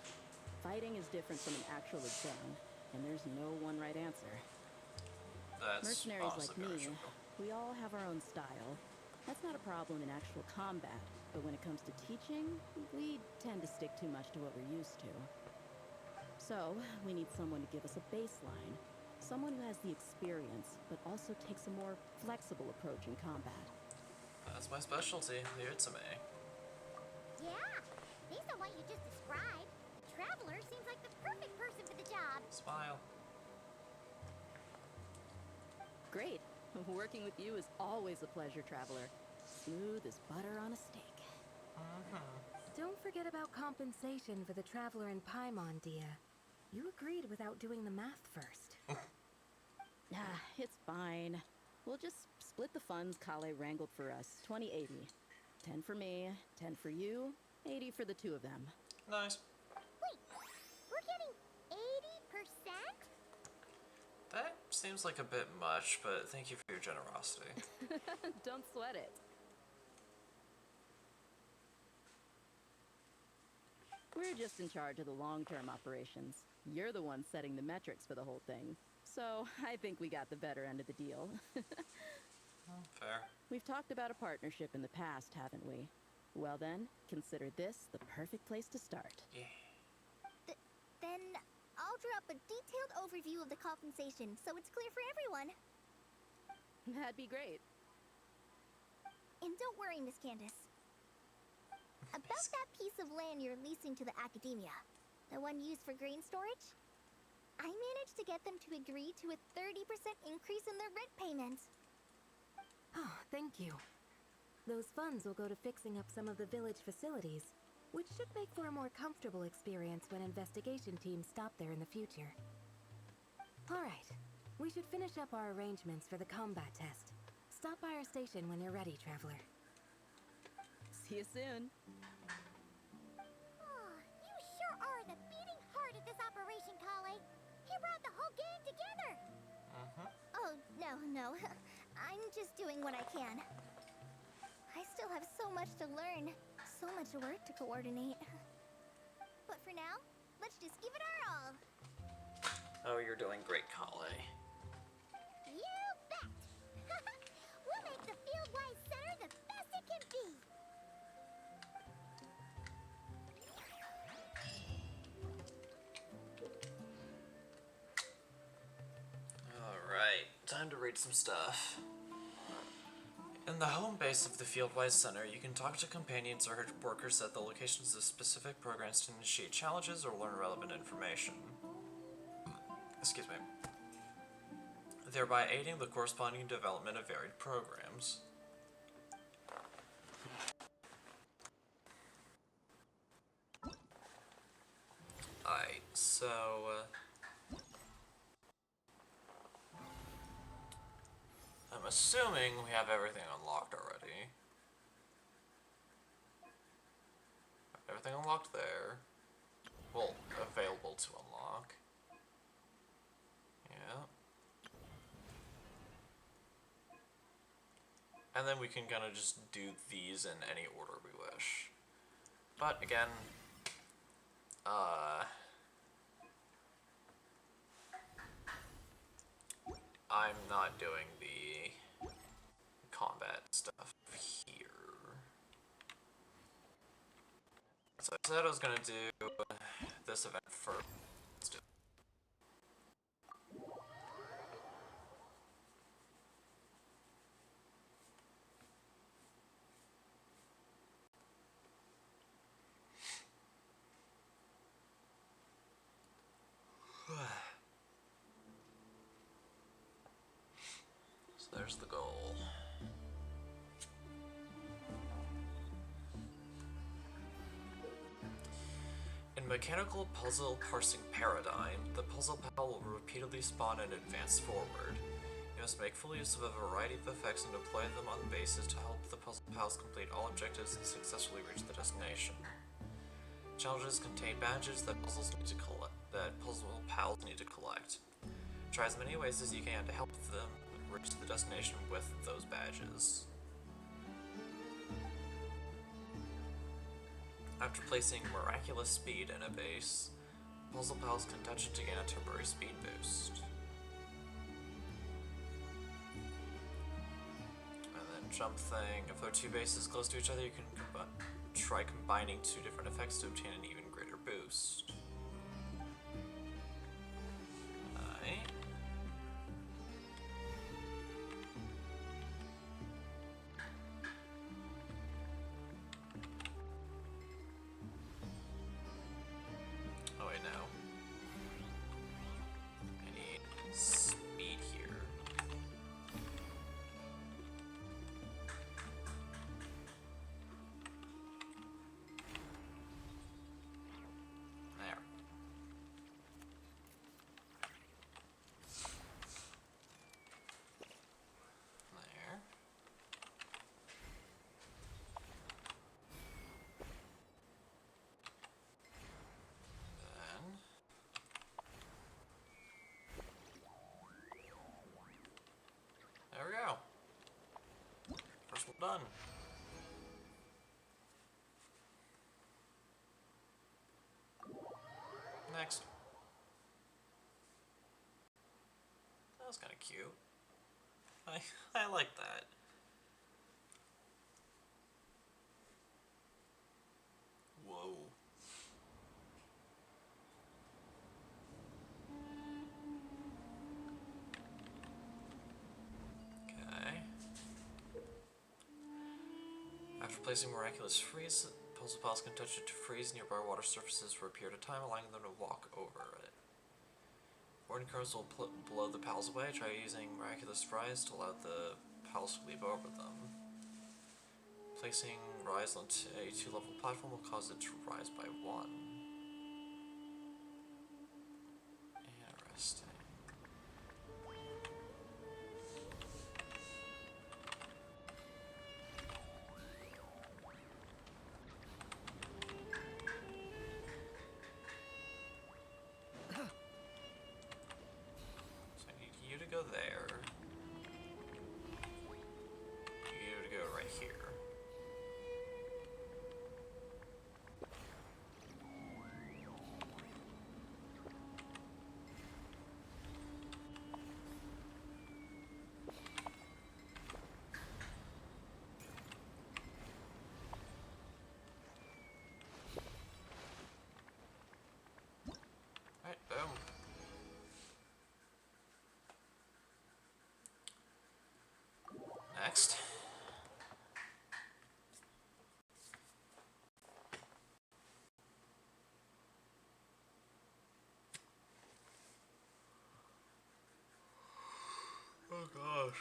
Fighting is different from an actual exam, and there's no one right answer. That's Mercenaries like honestly very me, true. we all have our own style. That's not a problem in actual combat, but when it comes to teaching, we tend to stick too much to what we're used to. So, we need someone to give us a baseline. Someone who has the experience, but also takes a more flexible approach in combat. That's my specialty, leave it to me. Yeah, based on what you just described, the Traveler seems like the perfect person for the job. Smile. Great. Working with you is always a pleasure, Traveler. Smooth as butter on a steak. Don't forget about compensation for the Traveler in Paimon, Dia. You agreed without doing the math first. It's fine. We'll just split the funds Kale wrangled for us, 20-80. 10 for me, 10 for you, 80 for the 2 of them. Nice. Wait, we're getting 80%? That seems like a bit much, but thank you for your generosity. Don't sweat it. We're just in charge of the long-term operations. You're the one setting the metrics for the whole thing. So, I think we got the better end of the deal. Fair. We've talked about a partnership in the past, haven't we? Well then, consider this the perfect place to start. Yeah. Then I'll draw up a detailed overview of the compensation so it's clear for everyone. That'd be great. And don't worry, Miss Candace. About that piece of land you're leasing to the academia, the one used for grain storage, I managed to get them to agree to a 30% increase in their rent payments. Oh, thank you. Those funds will go to fixing up some of the village facilities, which should make for a more comfortable experience when investigation teams stop there in the future. All right, we should finish up our arrangements for the combat test. Stop by our station when you're ready, Traveler. See you soon. Oh, you sure are the beating heart of this operation, Kale. You brought the whole gang together. Oh, no. I'm just doing what I can. I still have so much to learn, so much work to coordinate. But for now, let's just give it our all. Oh, you're doing great, Kale. You bet! We'll make the Fieldwise Center the best it can be! time to read some stuff. In the home base of the Fieldwise Center, you can talk to companions or workers at the locations of specific programs to initiate challenges or learn relevant information. Excuse me. Thereby aiding the corresponding development of varied programs. Alright, so... I'm assuming we have everything unlocked already. Everything unlocked there. Well, available to unlock. Yeah. And then we can kind of just do these in any order we wish. But again, I'm not doing the combat stuff here. So I said I was gonna do this event first. Let's do it. So there's the goal. In Mechanical Puzzle Parsing Paradigm, the puzzle pal will repeatedly spawn and advance forward. You must make full use of a variety of effects and deploy them on bases to help the puzzle pals complete all objectives and successfully reach the destination. Challenges contain badges that puzzle pals need to collect. Try as many ways as you can to help them reach the destination with those badges. After placing Miraculous Speed in a base, puzzle pals can touch it to gain a temporary speed boost. And then jump thing. If there are two bases close to each other, you can try combining two different effects to obtain an even greater boost. Alright. Oh wait, no. I need speed here. There. There. Then there we go. First one done. Next. That was kind of cute. I like that. Whoa. Okay. After placing Miraculous Freeze, puzzle pals can touch it to freeze nearby water surfaces for a period of time, allowing them to walk over it. Warning curves will blow the pals away. Try using Miraculous Rise to allow the pals to leap over them. Placing Rise on a 2-level platform will cause it to rise by 1. Interesting. So I need you to go there. You to go right here. gosh.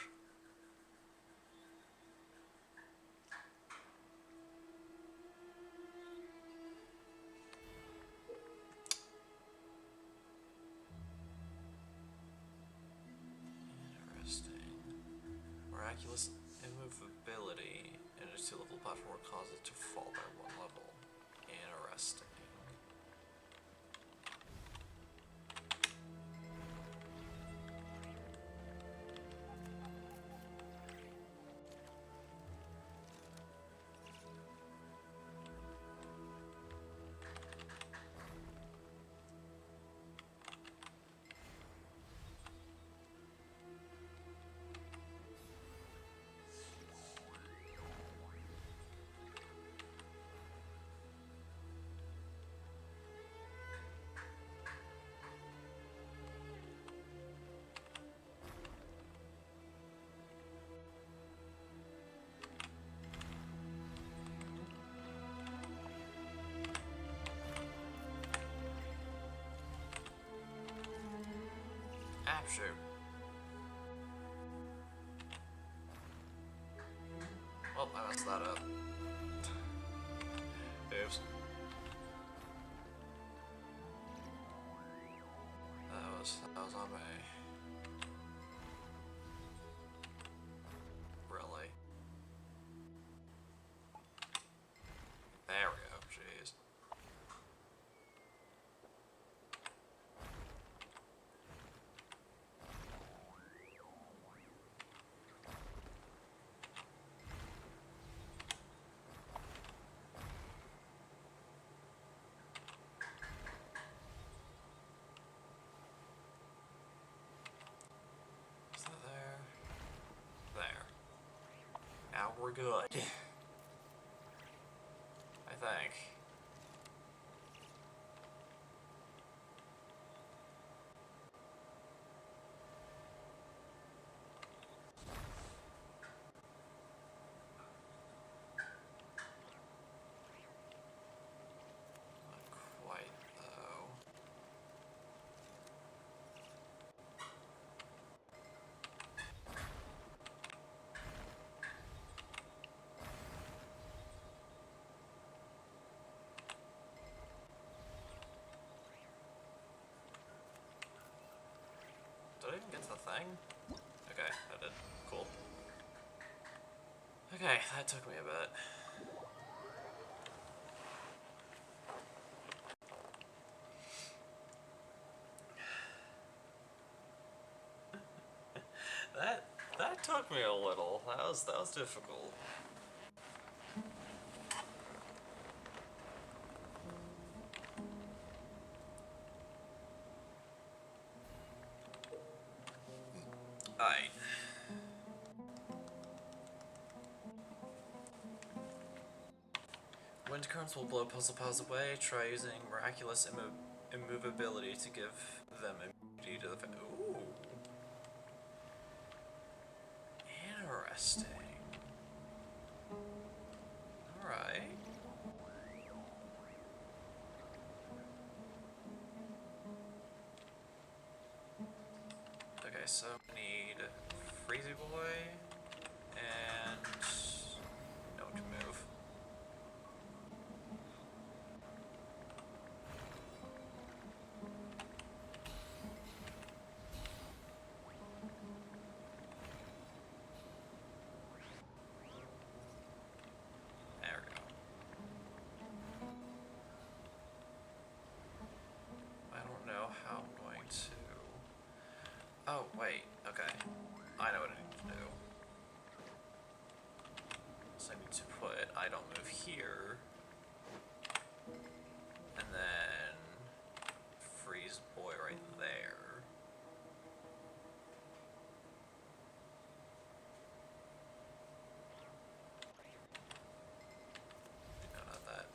Interesting. Miraculous immovability in a 2-level platform will cause it to fall by 1 level. Interesting. Shoot. Well, I messed that up. Oops. That was on me. Really? There we go. Jeez. Is that there? There. Now we're good. I think. Not quite, though. Did I even get to the thing? Okay, I did. Cool. Okay, that took me a bit. That took me a little. That was difficult. Alright. Wind currents will blow puzzle piles away. Try using miraculous immovability to give them immunity to the ooh. Interesting. Alright. Okay, so we need Freezy Boy and no one can move. There we go. I don't know how I'm going to. Oh, wait, okay. I know what I need to do. So I need to put I don't move here. And then Freeze Boy right there. No, not that.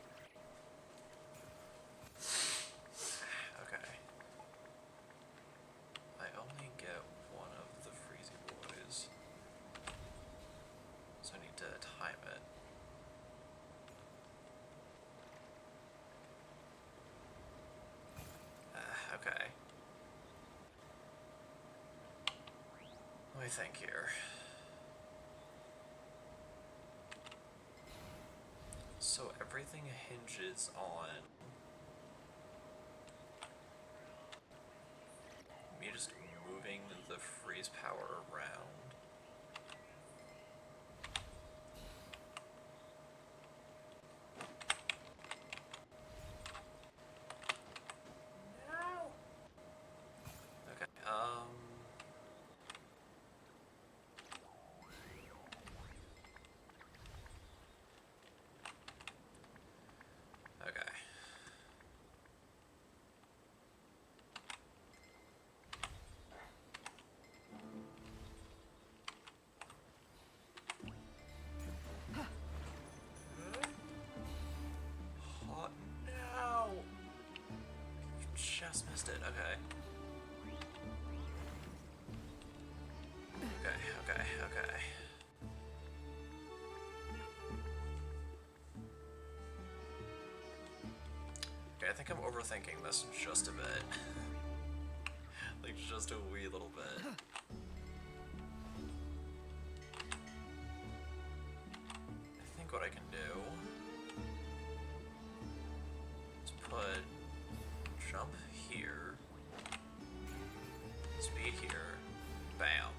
Okay. I only get one of the Freezy Boys. So I need to time it. me think here. So everything hinges on me just moving the freeze power around. Okay, okay. Oh, no! Just missed it, okay. Okay. Okay, I think I'm overthinking this just a bit. Like, just a wee little bit. I think what I can do is put jump here, speed here, bam.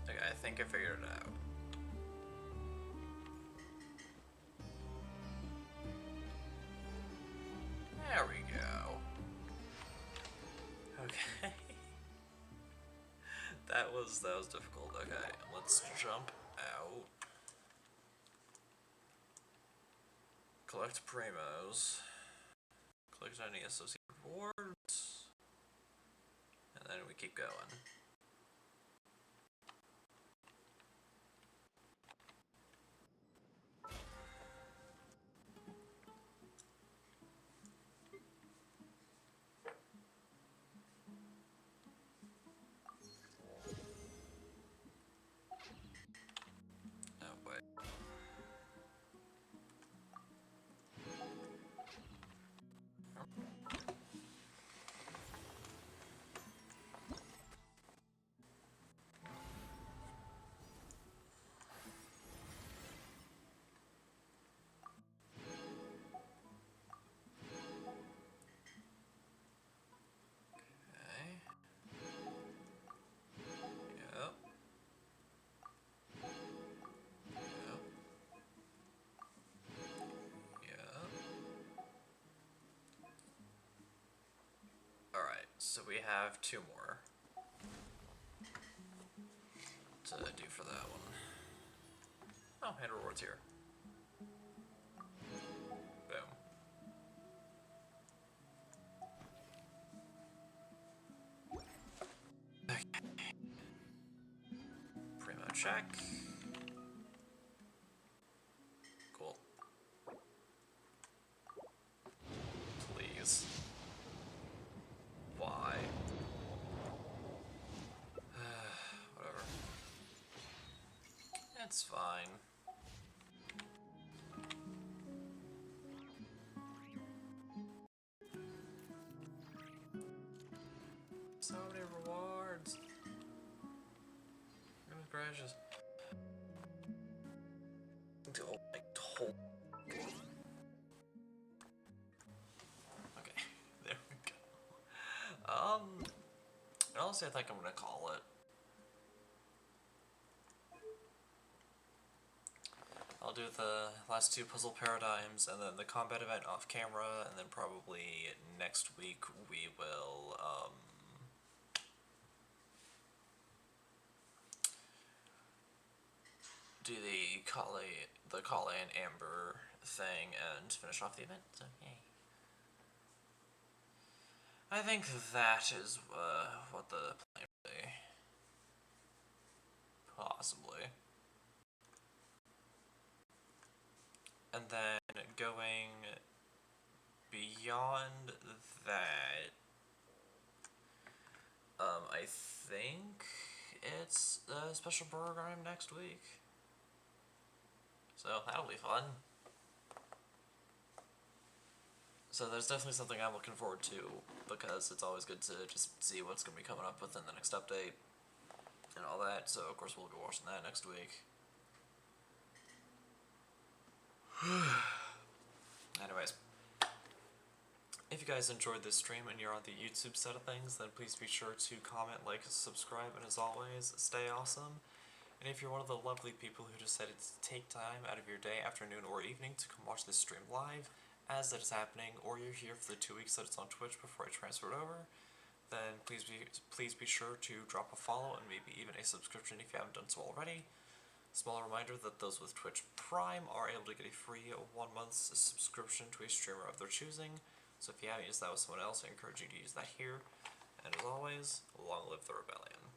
Okay, I think I figured it out. There we go. Okay. that was difficult. Okay, let's jump out. Collect primos. Collect any associated rewards. And then we keep going. Oh, wait. Okay. Yep. Yep. Alright, so we have 2 more to do for that one. Oh, and rewards here. Boom. Okay. Primo check. Cool. Please. Why? Whatever. It's fine. So many rewards. Goodness gracious. Oh my told. Okay, there we go. Honestly, I think I'm gonna call it. I'll do the last 2 puzzle paradigms and then the combat event off camera, and then probably next week we will do the Kale and Amber thing and finish off the event. So yay. I think that is what the plan would be. Possibly. And then going beyond that, I think it's a special program next week. So that'll be fun. So there's definitely something I'm looking forward to, because it's always good to just see what's going to be coming up within the next update and all that. So of course we'll be watching that next week. Anyways, if you guys enjoyed this stream and you're on the YouTube side of things, then please be sure to comment, like, subscribe, and as always, stay awesome. And if you're one of the lovely people who decided to take time out of your day, afternoon, or evening to come watch this stream live as it is happening, or you're here for the 2 weeks that it's on Twitch before I transfer it over, then please be sure to drop a follow and maybe even a subscription if you haven't done so already. Small reminder that those with Twitch Prime are able to get a free 1 month's subscription to a streamer of their choosing. So if you haven't used that with someone else, I encourage you to use that here. And as always, long live the rebellion.